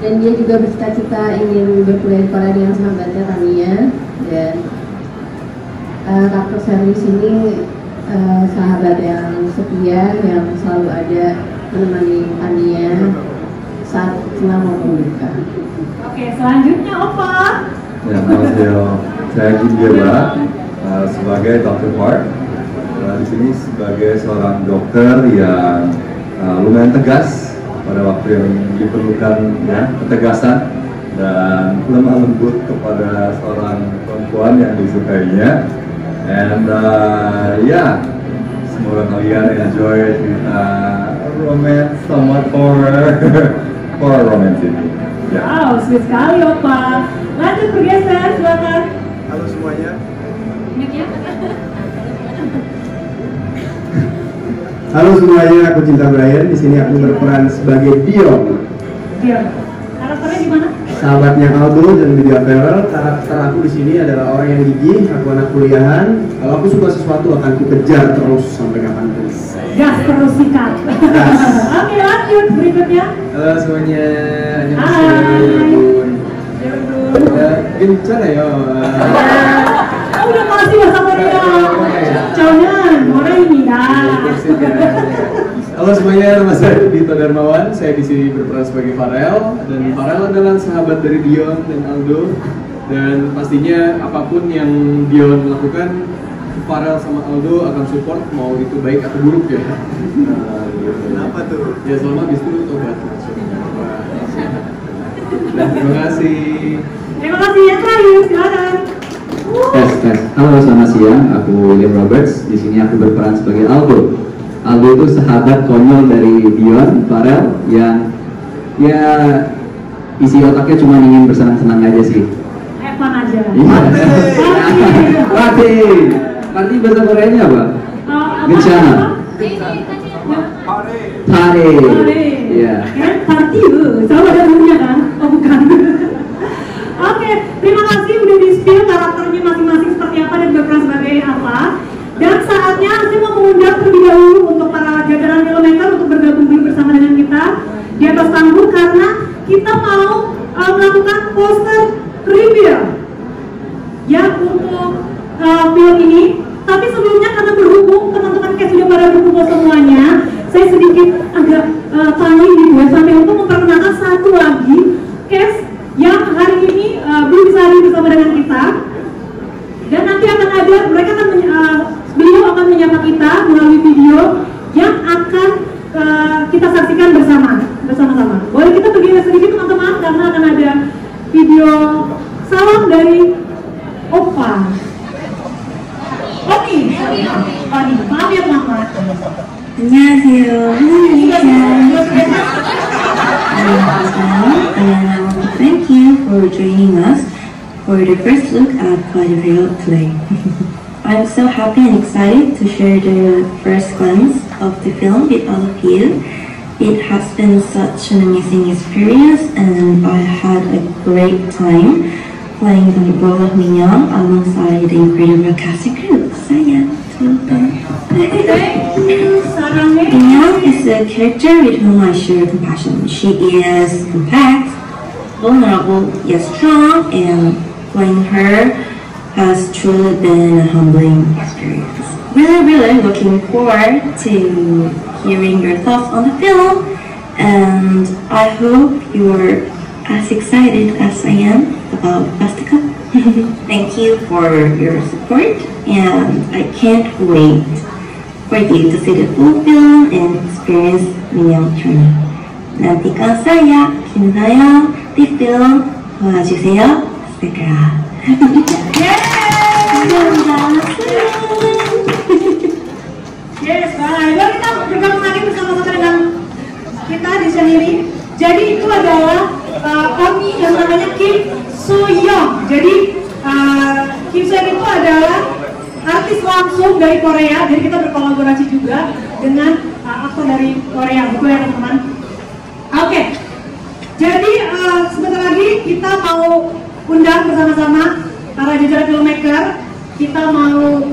dan dia juga bercita-cita ingin berkuliah di Korea dengan sahabatnya Tania. Dan karakter Sherry di sini sahabat yang setia yang selalu ada menemani Tania saat senang maupun duka. Oke, selanjutnya Opa. Ya, 안녕하세요. saya Gindira sebagai Dr. Park. Di sini sebagai seorang dokter yang lumayan tegas pada waktu yang diperlukan, ya, ketegasan dan lemah lembut kepada seorang perempuan yang disukainya. And semoga kalian enjoy cerita romance, somewhat horror, horror romance ini. Ya. Wow, sweet sekali Opa. Lanjut bergeser, silakan. Halo semuanya. Halo semuanya, aku Cinta Brian. Di sini aku berperan sebagai Dion. Dion. Karakternya gimana? Sahabatnya Aldo dan Lydia Farrell. Karakter aku di sini adalah orang yang gigih. Aku anak kuliahan. Kalau aku suka sesuatu akan kukejar terus sampai kapanpun. Gas terus sikat. Oke, lanjut berikutnya. Halo semuanya. Hai. Gimana ya? Oh, udah kasih bahasa Korea. Jangan, orang ini Halo semuanya, nama saya Dito Darmawan. Saya di sini berperan sebagai Farel, dan Farel adalah sahabat dari Dion dan Aldo. Dan pastinya apapun yang Dion lakukan, Farel sama Aldo akan support, mau itu baik atau buruk ya. Kenapa tuh? Ya selama habis itu tobat. Dan terima kasih. Terima kasih ya, terakhir silakan. Tes. Halo, selamat siang. Aku William Roberts. Di sini aku berperan sebagai Aldo. Aldo itu sahabat konyol dari Dion, Farel, yang ya isi otaknya cuma ingin bersenang-senang aja sih. Evan aja. Iya. Party bahasa Koreanya apa? Bencana. Pare. Iya. Party sama ada dunia kan? Oh bukan. Oke, terima kasih udah di-spill karakternya masing-masing seperti apa dan berperan sebagai apa. Dan saatnya saya mau mengundang terlebih dahulu untuk para jajaran filmmaker untuk bergabung dulu bersama dengan kita di atas panggung, karena kita mau melakukan poster reveal ya untuk film ini. Tapi sebelumnya, karena berhubung teman-teman kayak sudah pada berkumpul semuanya, saya sedikit agak panik gitu ya, sampai untuk memperkenalkan satu lagi cast yang hari ini belum bisa hadir bersama dengan kita. Dan nanti akan ada, mereka akan beliau akan menyapa kita melalui video yang akan kita saksikan bersama-sama. Boleh kita pergi sedikit teman-teman, karena akan ada video salam dari Opa. Oke, maaf ya Mama. 안녕하세요. Thank you for joining us for the first look at Quadrille play. I'm so happy and excited to share the first glance of the film with all of you. It has been such an amazing experience, and I had a great time playing the role of Minyoung alongside the incredible casting crew. Minyoung is a character with whom I share compassion. She is compact, vulnerable yet strong, and playing her has truly been a humbling experience. Really looking forward to hearing your thoughts on the film, and I hope you're as excited as I am about Bastica. Thank you for your support, and I can't wait for you to see the full film and experience Minyoung's journey. Nantikan saya, Kim-Dayo, di film 봐주세요. Bastica. Yes, baik. Lalu kita bergabung lagi bersama-sama dengan kita di sini. Jadi itu adalah Oni yang namanya Kim So-young. Jadi Kim So-young itu adalah langsung dari Korea, jadi kita berkolaborasi juga dengan aktor dari Korea, betul ya teman-teman? Oke, jadi sebentar lagi kita mau undang bersama-sama para jajaran filmmaker, kita mau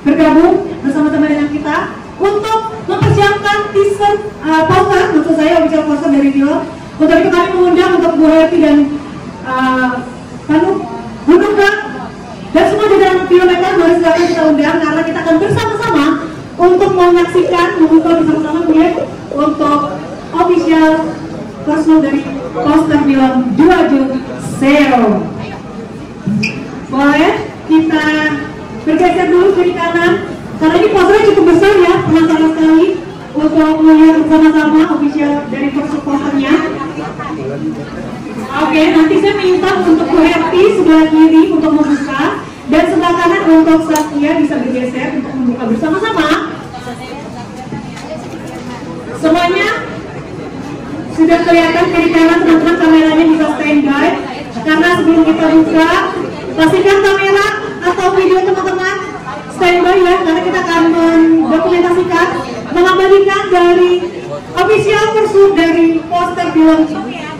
bergabung bersama-sama dengan kita untuk mempersiapkan teaser poster, maksud saya official poster dari film. Untuk itu kami mengundang untuk Bu Happy dan Bu Nuka dan semua jajaran filmmaker, mari silakan kita undang karena kita akan bersama-sama untuk menyaksikan, membuka bersama-sama untuk official poster dari poster film Doajo Seo. Boleh kita bergeser dulu kiri kanan karena ini posternya cukup besar ya, penasaran sekali untuk melihat bersama-sama official dari posternya. Oke, nanti saya minta untuk Bu Happy sebelah kiri untuk membuka dan sebelah kanan untuk Saskia bisa bergeser untuk membuka bersama-sama. Semuanya sudah kelihatan kiri kanan, teman-teman kameranya bisa standby karena sebelum kita buka pastikan kamera atau video teman-teman standby ya, karena kita akan mendokumentasikan, mengabadikan dari official pursuit dari poster film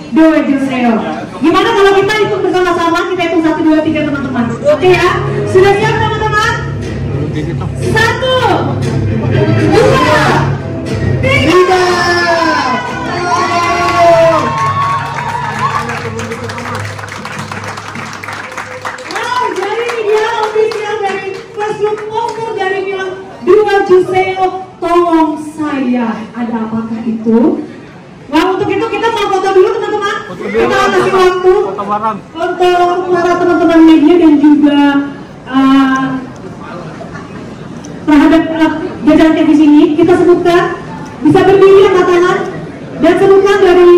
Doajo Seo. Gimana kalau kita ikut bersama-sama, kita hitung 1, 2, 3 teman-teman. Oke ya, sudah siap teman-teman? 1, 2, 3. Dari film Doajo Seo, tolong saya, ada apakah itu? Nah, untuk itu kita mau foto dulu teman-teman. Kita kasih waktu untuk para teman-teman media dan juga terhadap jajaran di sini. Kita sebutkan, bisa berdiri angkat tangan dan sebutkan dari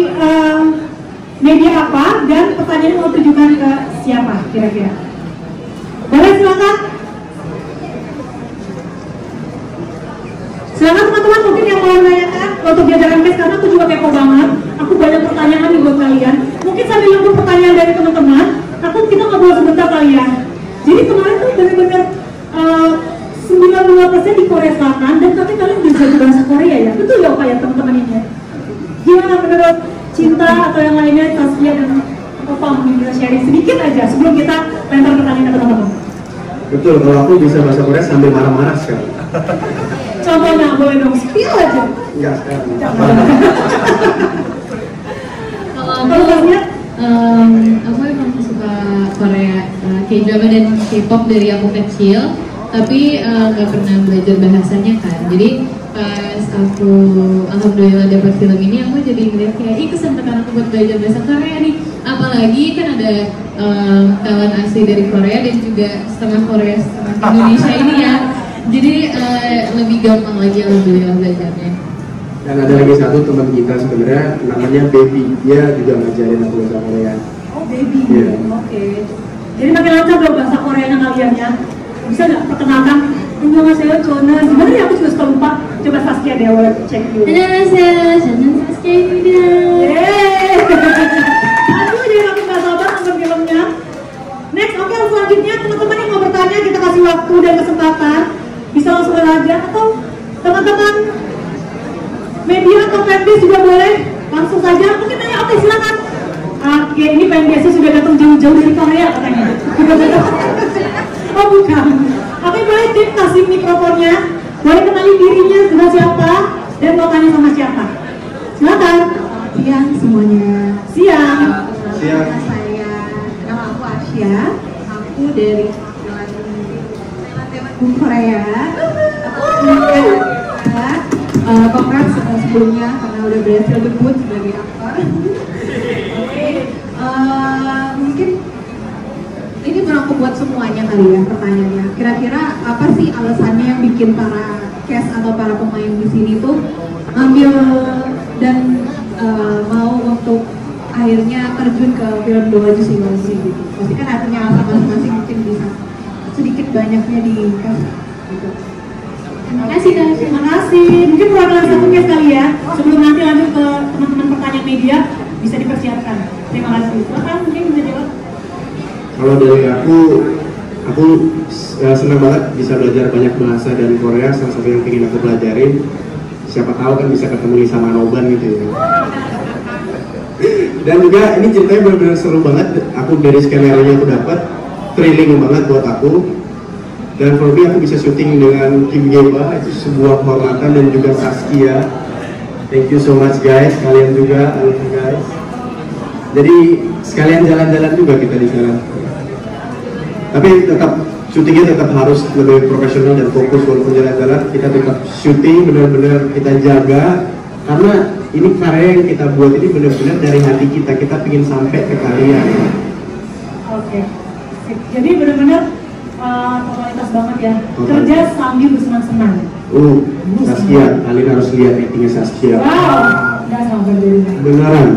media apa dan pertanyaan mau tujukan ke siapa kira-kira. Boleh silakan. Silakan teman-teman, mungkin yang mau menanyakan untuk jajaran mes, karena aku juga kepo banget. Aku banyak pertanyaan nih buat kalian. Mungkin sambil nunggu pertanyaan dari teman-teman, kita ngobrol sebentar kalian. Jadi kemarin tuh benar-benar 92% di Korea Selatan dan tapi kalian bisa bahasa Korea ya. Betul ya Pak ya teman-teman ini? Gimana menurut Cinta atau yang lainnya, Saskia dan Opa mungkin bisa sharing sedikit aja sebelum kita lempar pertanyaan ke teman-teman. Betul, kalau aku bisa bahasa Korea sambil marah-marah sekali. Contohnya boleh dong, spill aja. Enggak, sekarang. Kalau aku emang suka Korea, K-drama dan K-pop dari aku kecil, tapi nggak pernah belajar bahasanya kan. Jadi pas aku alhamdulillah dapat film ini, aku jadi ngeliat kayak kesempatan aku buat belajar bahasa Korea nih. Apalagi kan ada kawan asli dari Korea dan juga setengah Korea setengah Indonesia ini ya. Jadi lebih gampang lagi alhamdulillah belajarnya. Dan ada lagi satu teman kita sebenarnya namanya Baby, dia juga ngajarin aku bahasa Korea. Oh Baby, yeah. Oke. Jadi makin lancar dong bahasa Koreanya kalian ya. Bisa nggak perkenalkan? Annyeonghaseyo, Chona. Gimana ya, aku juga suka lupa. Coba Saskia deh, boleh cek dulu. Annyeonghaseyo, Chona Saskia Ibida. Aduh, jadi aku nggak sabar nonton filmnya. Next, oke, selanjutnya teman-teman yang mau bertanya kita kasih waktu dan kesempatan. Bisa langsung aja atau teman-teman media atau fanbase juga boleh langsung saja. Mungkin tanya, oke silakan. Oke, ini fanbase sudah datang jauh-jauh dari Korea katanya. Oh bukan. Oke, boleh tim kasih mikrofonnya. Boleh kenali dirinya sudah siapa dan mau tanya sama siapa. Silakan. Siang semuanya. Siang. Siang. Nama aku Asya. Aku dari Korea. Congrats sebelumnya karena udah berhasil debut sebagai aktor. Mungkin ini aku buat semuanya kali ya pertanyaannya. Kira-kira apa sih alasannya yang bikin para cast atau para pemain di sini tuh ambil dan mau untuk akhirnya terjun ke film Doajo Seo gitu. Pasti kan artinya alasan masing-masing mungkin bisa sedikit banyaknya di cast gitu. Terima kasih Kak. Terima kasih. Mungkin perwakilan satu case kali ya. Sebelum nanti lanjut ke teman-teman pertanyaan media bisa dipersiapkan. Terima kasih. Silakan mungkin bisa jawab. Kalau dari aku Aku senang banget bisa belajar banyak bahasa dari Korea. Salah satu yang ingin aku pelajarin, siapa tahu kan bisa ketemu Lisa Manoban gitu ya. Dan juga ini ceritanya benar-benar seru banget. Aku dari skenario aku dapat thrilling banget buat aku. Dan for me aku bisa syuting dengan Kim Gyeba, itu sebuah kehormatan, dan juga Saskia. Thank you so much guys, kalian juga, I love you guys. Jadi sekalian jalan-jalan juga kita di sana. Tapi tetap syutingnya tetap harus lebih profesional dan fokus, walaupun jalan-jalan kita tetap syuting benar-benar kita jaga, karena ini karya yang kita buat ini benar-benar dari hati kita ingin sampai ke kalian. Oke, jadi benar-benar totalitas banget ya, kerja sambil bersenang-senang. Saskia, kalian harus lihat actingnya Saskia. Wow, nggak sampai dirinya. Beneran.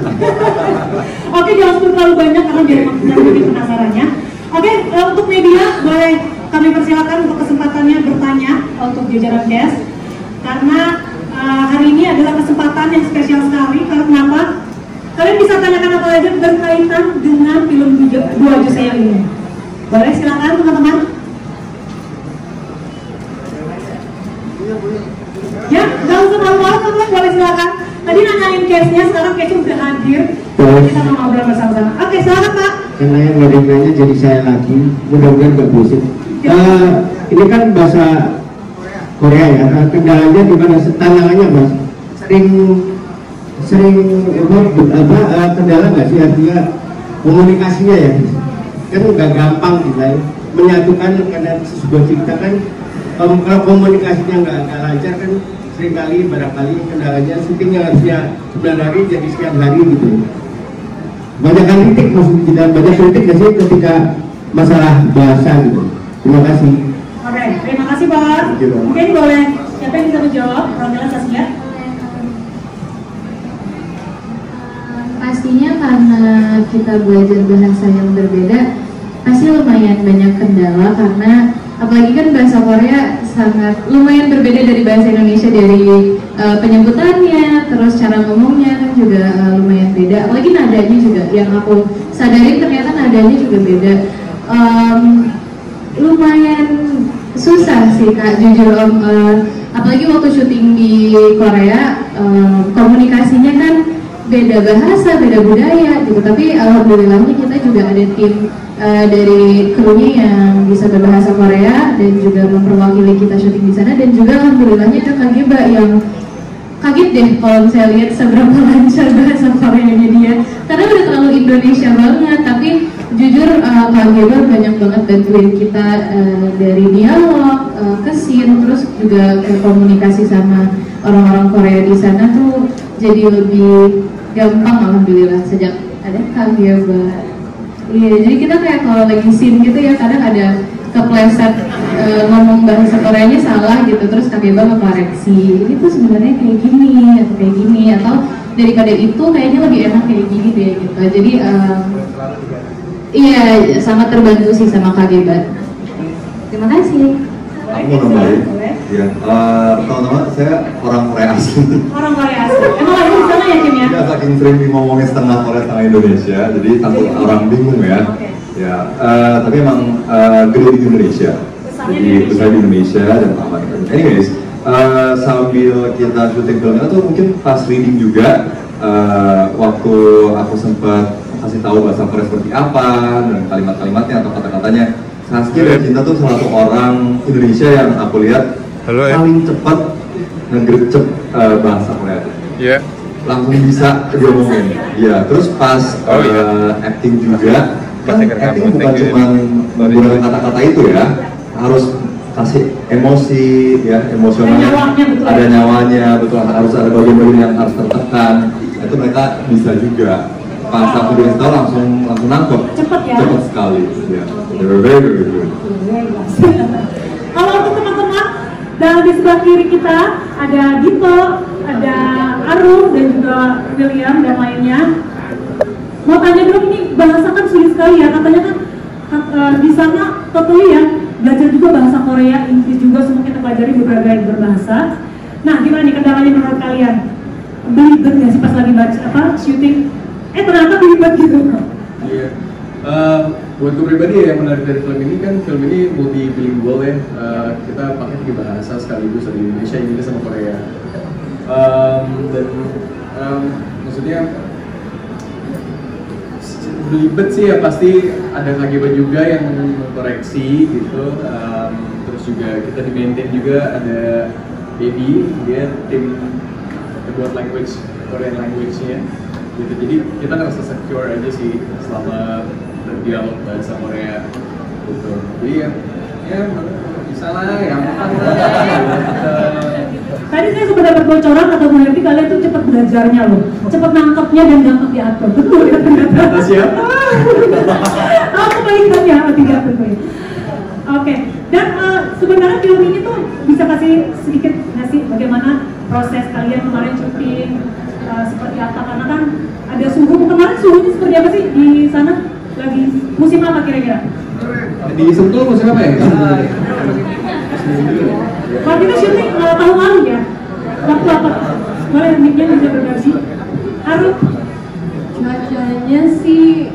Oke, jangan sebut terlalu banyak karena biar makin penasarannya. Oke, untuk media boleh kami persilakan untuk kesempatannya bertanya untuk jajaran guest, karena hari ini adalah kesempatan yang spesial sekali. Karena kenapa? Kalian bisa tanyakan apa aja berkaitan dengan film Dua Ju Saya ini. Boleh silakan teman-teman. Ya, nggak usah malu-malu teman-teman, boleh silakan. Tadi nanyain case-nya, sekarang case-nya udah hadir. Kita mau ngobrol bersama-sama. Oke, silakan Pak. Karena yang nggak nanya jadi saya lagi, mudah-mudahan nggak bosan. Ini kan bahasa Korea ya, kendalanya di mana? Tantangannya mas, sering kendala nggak sih, artinya komunikasinya ya, kan nggak gampang gitu ya, menyatukan karena sebuah cerita kan. Kalau komunikasinya nggak lancar kan seringkali barangkali kendalanya syutingnya harusnya 9 hari jadi sekian hari gitu. Banyak kritik maksudnya, tidak banyak kritik nggak sih ketika masalah bahasa gitu. Terima kasih. Oke, terima kasih Pak. Mungkin boleh siapa yang bisa menjawab? Romela, Saskia. Pastinya karena kita belajar bahasa yang berbeda, pasti lumayan banyak kendala, karena apalagi kan bahasa Korea sangat lumayan berbeda dari bahasa Indonesia, dari penyebutannya, terus cara ngomongnya kan juga lumayan beda, apalagi nadanya juga yang aku sadarin ternyata nadanya juga beda. Lumayan susah sih Kak, jujur Om, apalagi waktu syuting di Korea, komunikasinya kan beda bahasa, beda budaya gitu, tapi alhamdulillahnya kita juga ada tim dari krunya yang bisa berbahasa Korea dan juga memperwakili kita syuting di sana, dan juga alhamdulillahnya ada Kak Geba yang kaget deh kalau saya lihat seberapa lancar bahasa Koreanya dia, karena udah terlalu Indonesia banget, tapi jujur Kak Geba banyak banget bantuin kita dari dialog, ke scene, terus juga ke komunikasi sama orang-orang Korea di sana tuh jadi lebih gampang alhamdulillah sejak ada Kak Geba. Iya, jadi kita kayak kalau lagi scene gitu ya, kadang ada kepleset ngomong bahasa Koreanya salah gitu, terus Kak Geba ngekoreksi, ini tuh sebenarnya kayak gini atau kayak gini, atau daripada itu kayaknya lebih enak kayak gini deh gitu. Jadi iya, sangat terbantu sih sama Kak Geba. Terima kasih. Aku mau nambahin, ya. Pertama-tama saya orang Korea asli. Orang Korea asli. Emang lagi di sana ya Kim ya? Ya, saking sering ngomongin setengah Korea setengah Indonesia, jadi takut orang bingung ya. Ya, tapi emang gede di Indonesia. Jadi besar di Indonesia dan tamat. Anyways, sambil kita syuting filmnya tuh mungkin pas reading juga, waktu aku sempat kasih tahu bahasa Korea seperti apa dan kalimat-kalimatnya atau kata-katanya. Saskia dan Cinta tuh salah satu orang Indonesia yang aku lihat paling cepat ngegercep bahasa Korea. Iya. Langsung bisa diomongin. Iya. Terus pas acting juga, kan acting bukan cuma menggunakan kata-kata itu ya, harus kasih emosi, ya emosional. Ada nyawanya, betul. Harus ada bagian-bagian yang harus tertekan. Itu mereka bisa juga. Pas aku dikasih tahu langsung nangkep. Cepet ya? Cepet sekali. Ya. Very good. Kalau untuk teman-teman, dan di sebelah kiri kita ada Dito, ada Arum, dan juga William dan lainnya. Mau tanya dulu, ini bahasa kan sulit sekali ya, katanya kan di sana totally ya, belajar juga bahasa Korea, Inggris juga, semua kita pelajari berbagai berbahasa. Nah, gimana nih kendalanya menurut kalian? Belibet nggak sih pas lagi baca syuting? Ternyata belibet gitu. Iya. buatku pribadi ya, yang menarik dari film ini kan film ini multilingual ya. Kita pakai 3 bahasa sekaligus, dari Indonesia, Inggris sama Korea. Dan maksudnya belibet sih ya, pasti ada KGB juga yang mengkoreksi gitu. Terus juga kita di maintain juga ada Baby, dia tim buat language, Korean language-nya gitu. Jadi kita ngerasa secure aja sih selama berdialog bahasa Korea gitu. Jadi ya bisa lah ya. Tadi saya sempat dapat bocoran atau berarti kalian tuh cepat belajarnya loh, cepat nangkepnya dan gampang diatur. Betul ya ternyata. Siapa? Kebaikannya tidak betul. Oke, dan sebenarnya film ini tuh bisa kasih sedikit ngasih bagaimana proses kalian kemarin syuting, seperti apa, karena kan ada suhu. Kemarin suhunya seperti apa sih di sana? Lagi musim apa kira-kira? Di Sentul musim apa ya? Kalau kita syuting tahun lalu ya, waktu apa? Boleh mic-nya bisa berbagi? Harus Cuacanya sih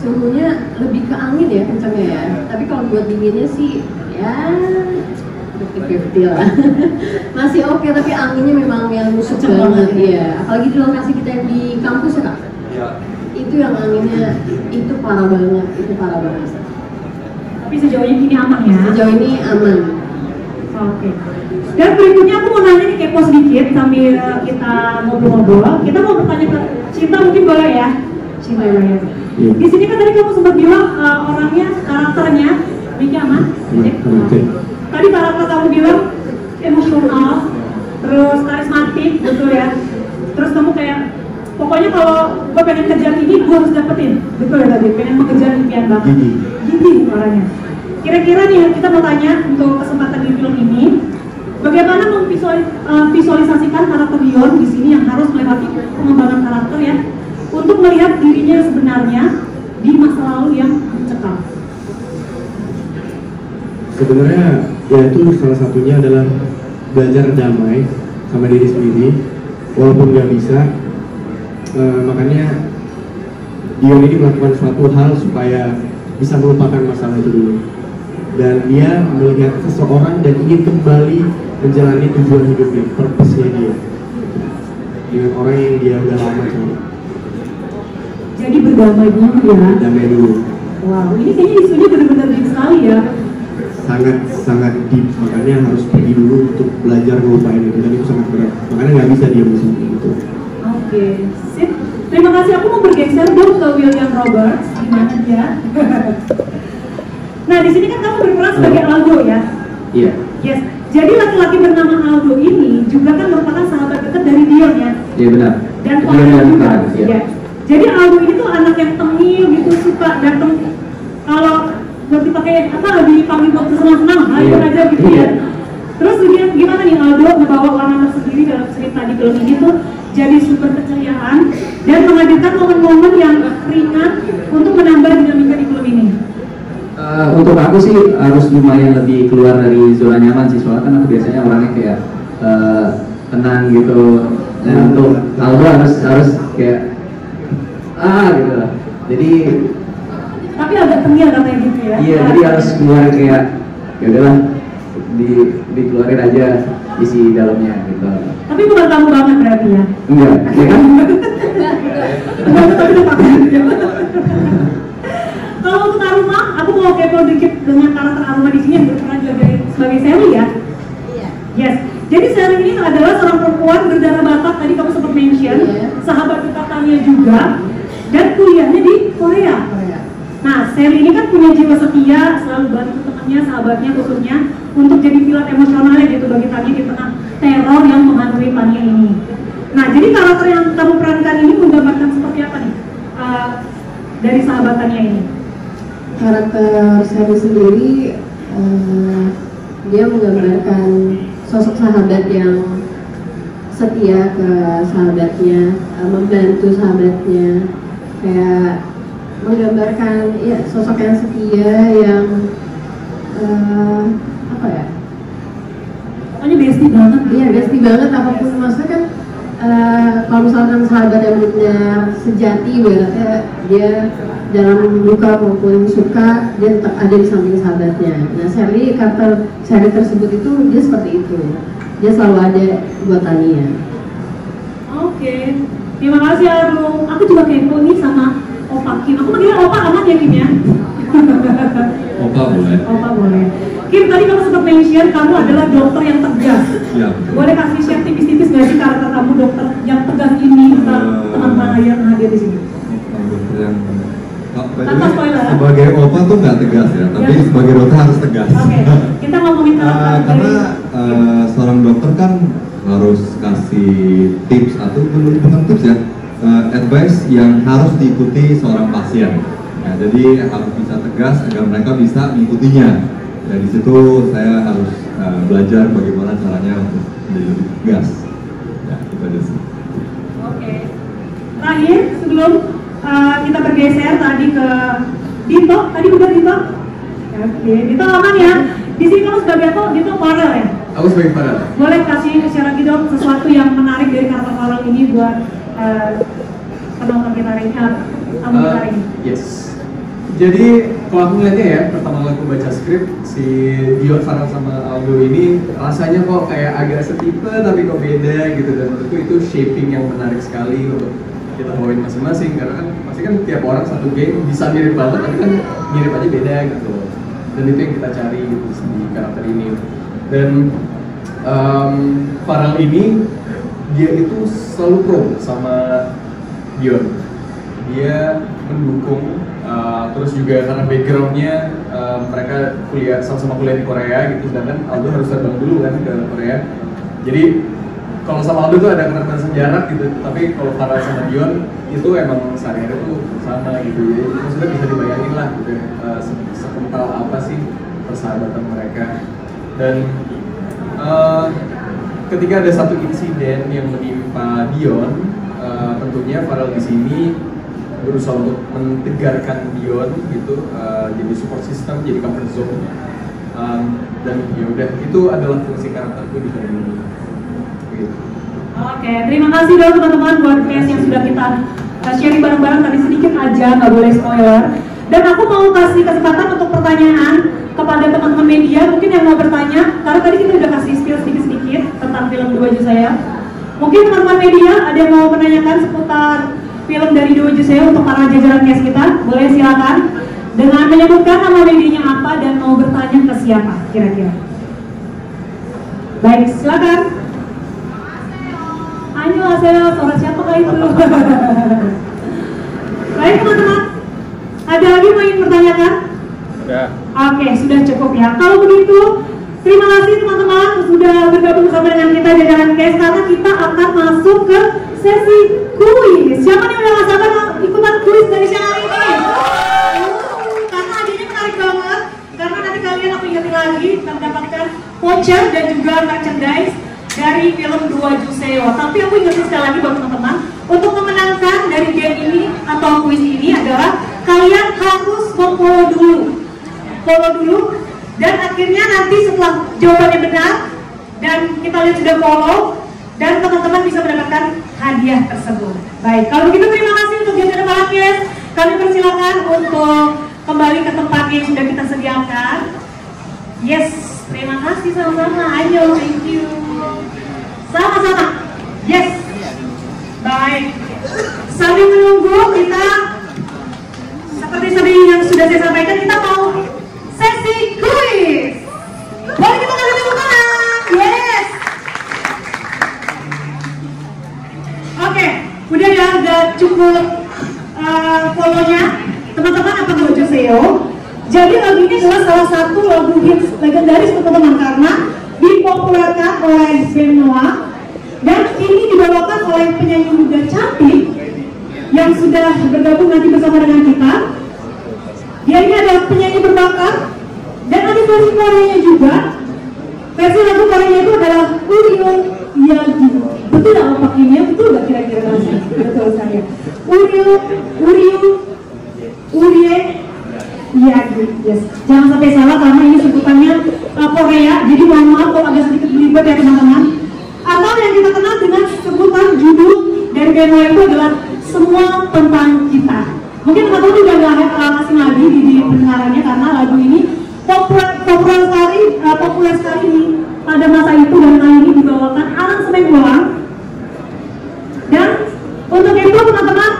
suhunya lebih ke angin ya kencangnya ya. Tapi kalau buat dinginnya sih ya 50-50 lah. Masih oke, tapi anginnya memang yang nusuk banget ya. Apalagi di lokasi kita yang di kampus ya Kak. Ya. Itu yang anginnya itu parah banget, itu parah banget. Tapi sejauh ini aman ya? Sejauh ini aman. Oke. Dan berikutnya aku mau nanya nih, kepo sedikit sambil kita ngobrol-ngobrol. Kita mau bertanya ke Cinta, mungkin boleh ya? Cinta ya. Di sini kan tadi kamu sempat bilang orangnya, karakternya, Miki aman? Tadi karakter kamu bilang emosional, terus karismatik, betul ya? Terus kamu kayak, pokoknya kalau gue pengen kejar ini, gue harus dapetin. Betul ya tadi, pengen mengejar impian banget. Gini orangnya. Kira-kira nih kita mau tanya untuk kesempatan di film ini, bagaimana memvisualisasikan karakter Dion di sini yang harus melewati pengembangan karakter ya, untuk melihat dirinya sebenarnya di masa lalu yang mencekam. Sebenarnya ya itu salah satunya adalah belajar damai sama diri sendiri, walaupun nggak bisa. Makanya Dion ini melakukan suatu hal supaya bisa melupakan masalah itu dulu, dan dia melihat seseorang dan ingin kembali menjalani tujuan hidupnya, purpose-nya dia dengan orang yang dia udah lama cari. Jadi berdamai dulu ya. Damai dulu. Wow, ini kayaknya isunya benar-benar deep sekali ya. Sangat deep, makanya harus pergi dulu untuk belajar ngelupain itu, dan itu sangat berat. Makanya nggak bisa diam di sini gitu. Oke, sip. Terima kasih. Aku mau bergeser dong ke William Roberts. Gimana dia? Nah, di sini kan kamu berperan sebagai Aldo ya? Iya. Yes. Jadi laki-laki bernama Aldo ini juga kan merupakan sahabat dekat dari Dion ya? Iya benar. Dan orang juga. Ya. Ya. Jadi Aldo ini tuh anak yang tengil gitu, suka datang kalau buat dipakai apa, dipanggil buat senang-senang, ayo aja gitu ya. Terus dia gimana nih Aldo membawa anak sendiri dalam cerita di film ini tuh jadi sumber keceriaan dan menghadirkan momen-momen yang ringan untuk menambah dinamika di film ini. Untuk aku sih harus lumayan lebih keluar dari zona nyaman sih, soalnya kan aku biasanya orangnya kayak tenang gitu, dan untuk Aldo harus kayak gitu. Jadi tapi agak tengil katanya gitu ya. Iya, jadi harus keluar kayak ya udahlah, dikeluarin aja isi dalamnya gitu. Tapi bukan kamu banget berarti ya? Enggak, ya kan? Kalau untuk Aruma, aku mau kepo dikit dengan karakter Aruma di sini yang berperan sebagai Sally ya? Iya. Yes. Jadi Sally ini adalah seorang perempuan berdarah Batak, tadi kamu sempat mention, sahabat dekatannya juga, dan kuliahnya di Korea. Nah, Sally ini kan punya jiwa setia, selalu bantu temannya, sahabatnya khususnya, untuk jadi pilot emosionalnya gitu bagi Tanya di tengah teror yang menghantui Tanya ini. Nah, jadi karakter yang kamu perankan ini menggambarkan seperti apa nih dari sahabatannya ini? Karakter Sally sendiri dia menggambarkan sosok sahabat yang setia ke sahabatnya, membantu sahabatnya, kayak menggambarkan ya sosok yang setia yang apa ya? Pokoknya bestie banget. Iya, bestie banget, apapun maksudnya kan kalau misalkan sahabat yang benar sejati, berarti dia dalam duka maupun suka dia tetap ada di samping sahabatnya. Nah, karakter Sherry tersebut itu dia seperti itu, dia selalu ada buat Tania. Oke, terima kasih Arum. Aku juga kepo nih sama Opa Kim. Aku panggilnya Opa amat ya Kim ya? Opa boleh. Opa boleh. Kim, tadi kamu sempat mention kamu adalah dokter yang tegas. Ya. Boleh kasih share tipis-tipis nggak sih karakter kamu dokter yang tegas ini untuk teman-teman yang hadir di sini? Dokter yang tanpa spoiler. Sebagai Opa tuh nggak tegas ya, tapi ya. Sebagai dokter harus tegas. Oke, kita ngomongin karena seorang dokter kan harus kasih tips atau bukan tips ya, advice yang harus diikuti seorang pasien. Ya, jadi harus bisa tegas agar mereka bisa mengikutinya. Dari situ saya harus belajar bagaimana caranya untuk menjadi lebih tegas. Ya, itu aja sih. Oke. Terakhir sebelum kita bergeser tadi ke Dito, tadi bukan Dito? Oke, Dito aman ya? Di sini kamu sebagai apa? Dito Farel ya? Aku sebagai Farel. Boleh kasih secara gitu sesuatu yang menarik dari karakter Farel ini buat penonton kita hari ini? Yes. Jadi kalau aku ngeliatnya ya, pertama kali aku baca skrip si Dion, Farel sama Aldo ini rasanya kok kayak agak setipe tapi kok beda gitu, dan menurutku itu shaping yang menarik sekali untuk kita bawain masing-masing, karena kan pasti kan tiap orang satu game bisa mirip banget tapi kan mirip aja beda gitu, dan itu yang kita cari gitu di karakter ini. Dan Farel ini dia itu selalu pro sama Dion, dia mendukung. Terus juga karena backgroundnya mereka sama-sama kuliah di Korea gitu, sedangkan Aldo harus terbang dulu kan ke Korea. Jadi kalau sama Aldo tuh ada keterkaitan jarak gitu, tapi kalau Farel sama Dion itu emang sehari-hari tuh sama gitu. Jadi maksudnya bisa dibayangin lah gitu ya, sekental apa sih persahabatan mereka. Dan ketika ada satu insiden yang menimpa Dion, tentunya Farel di sini berusaha untuk mentegarkan Dion gitu, jadi support system, jadi comfort zone, dan ya udah itu adalah fungsi karakterku di film ini. Gitu. Oke, terima kasih dong teman-teman buat case yang sudah kita sharing bareng-bareng tadi, sedikit aja, nggak boleh spoiler. Dan aku mau kasih kesempatan untuk pertanyaan kepada teman-teman media, mungkin yang mau bertanya, karena tadi kita udah kasih spill sedikit-sedikit tentang film Dua Ju Saya. Mungkin teman-teman media ada yang mau menanyakan seputar film dari Dua Ju Saya untuk para jajaran cast kita, boleh silakan dengan menyebutkan nama medianya apa dan mau bertanya ke siapa kira-kira. Baik, silakan. Annyeonghaseyo, suara siapa kali itu? Baik teman-teman, ada lagi mau ingin bertanyakan? Sudah. Oke, sudah cukup ya. Kalau begitu, terima kasih teman-teman sudah bergabung bersama dengan kita jajaran cast, karena kita akan masuk ke sesi kuis. Siapa nih udah gak sabar ikutan kuis dari channel ini? Karena hadiahnya menarik banget, karena nanti kalian aku ingetin lagi mendapatkan voucher dan juga merchandise dari film Dua Ju Saya. Tapi aku ingetin sekali lagi buat teman-teman, untuk memenangkan dari game ini atau kuis ini adalah kalian harus follow dulu, dan akhirnya nanti setelah jawabannya benar dan kita lihat sudah follow, dan teman-teman bisa mendapatkan hadiah tersebut. Baik, kalau begitu terima kasih untuk jajaran para cast. Kami persilakan untuk kembali ke tempat yang sudah kita sediakan. Yes, terima kasih sama-sama. Ayo, thank you. Sama-sama. Yes. Baik. Sambil menunggu kita, seperti yang sudah saya sampaikan, kita mau sesi kuis. Boleh kita kasih tepuk tangan? Yes. Oke, udah ya, udah cukup follow-nya. Teman-teman, apa Dua Ju Saya? Jadi lagu ini adalah salah satu lagu hits legendaris teman-teman, karena dipopulerkan oleh band Noah, dan ini dibawakan oleh penyanyi muda cantik yang sudah bergabung nanti bersama dengan kita. Dia ini adalah penyanyi berbakat dan ada versi Koreanya juga. Versi lagu Koreanya itu adalah Uryo Yagi. Betul nggak Pak Kimia? Betul nggak kira-kira bahasa? Betul saya. Urye Yagi. Yes. Jangan sampai salah karena ini sebutannya Korea. Jadi mohon maaf kalau agak sedikit belibet ya teman-teman. Atau yang kita kenal dengan sebutan judul populer sekali pada masa itu dan kali ini dibawakan aransemen ulang. Dan untuk itu teman-teman,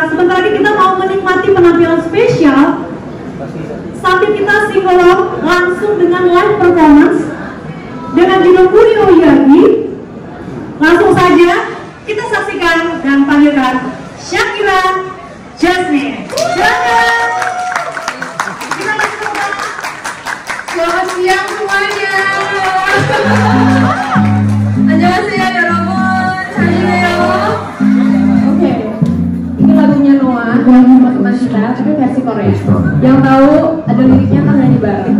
sebentar lagi kita mau menikmati penampilan spesial sambil kita sing along langsung dengan live performance dengan judul Uri Oyagi. Langsung saja kita saksikan dan panggilkan Shakira Jasmine. Silakan. Selamat siang semuanya. Annyeonghaseyo 여러분. 잘지내요. Oke, ini lagunya Noah yang teman-teman kita, tapi versi Korea. Yang tahu ada liriknya kan nyanyi bareng.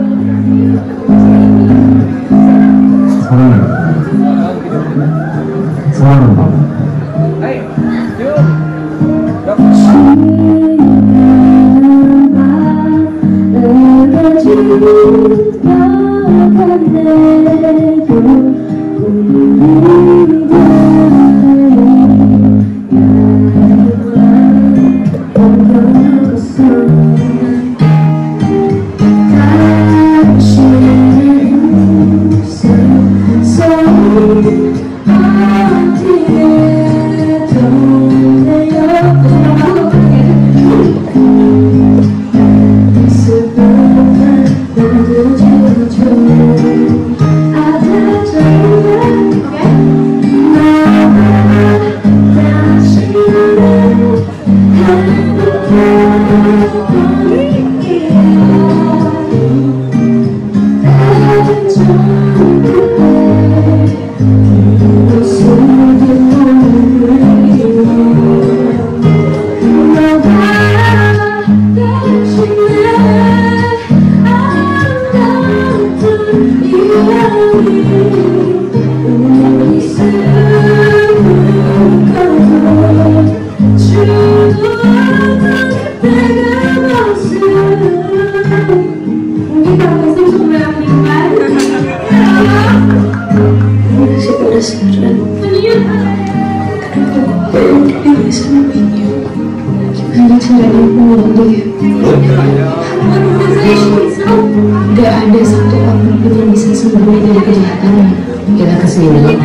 Gak ada satu orang pun yang bisa sembunyi dari kejahatannya. Kita kesini dan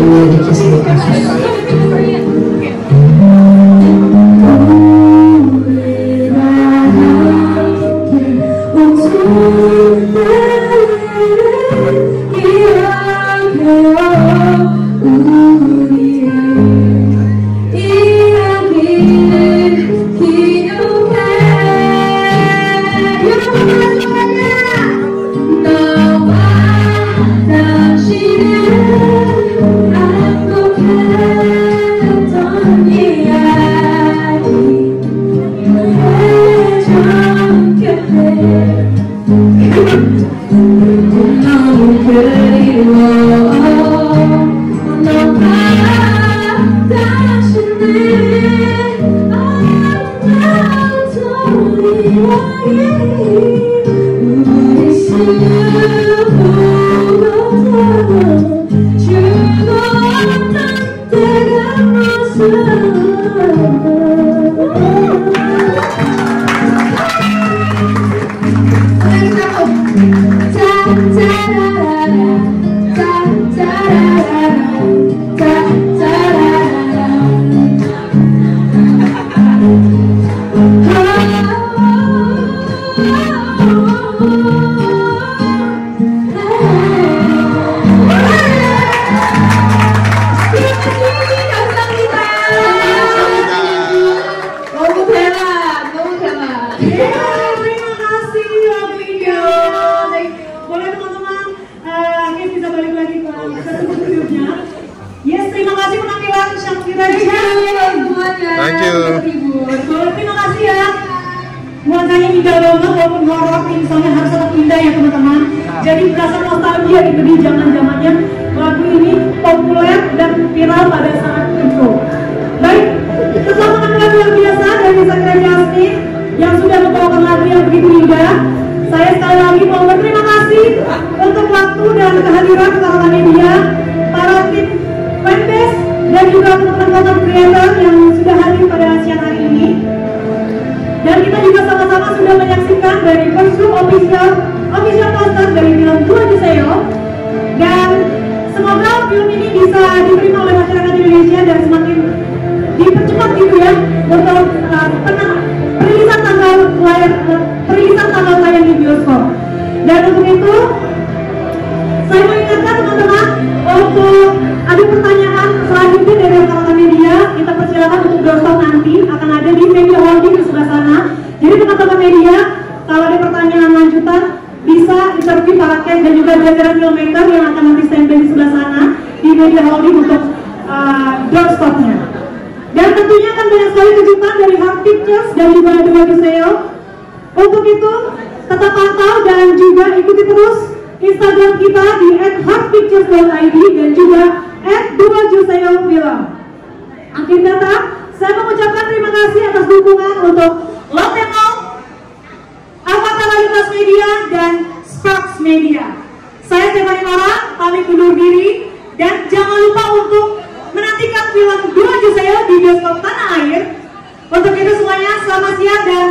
menyelidiki sebuah kasus. Terima kasih ya. Nuansanya indah banget, walaupun horor, misalnya harus tetap indah ya teman-teman. Jadi berasa nostalgia gitu di zaman-zamannya lagu ini populer dan viral pada saat itu. Baik, keselamatan luar biasa dari Shakira Jasmine yang sudah membawakan lagu yang begitu indah. Saya sekali lagi mau berterima kasih untuk waktu dan kehadiran rekan-rekan media, para tim fanbase dan juga teman-teman content creator yang sudah hadir pada siang hari ini. Dan kita juga sama-sama sudah menyaksikan dari First Group official poster dari film Dua Juseo ada pertanyaan selanjutnya dari rekan-rekan media, kita persilakan untuk doorstop nanti akan ada di media holding di sebelah sana. Jadi teman-teman media, kalau ada pertanyaan lanjutan bisa interview para cast dan juga jajaran filmmaker yang akan nanti standby di sebelah sana di media holding untuk doorstopnya. Dan tentunya akan banyak sekali kejutan dari Heart Pictures dan juga Dua Juseo. Untuk itu tetap pantau dan juga ikuti terus Instagram kita di @heartpictures.id dan juga @duajuseo-film. Akhir kata, saya mengucapkan terima kasih atas dukungan untuk Lotemo, Avatar Lintas Media, dan Sparks Media. Saya Stephanie Nora, pamit undur diri, dan jangan lupa untuk menantikan film Dua Juseo di bioskop tanah air. Untuk itu semuanya, selamat siang dan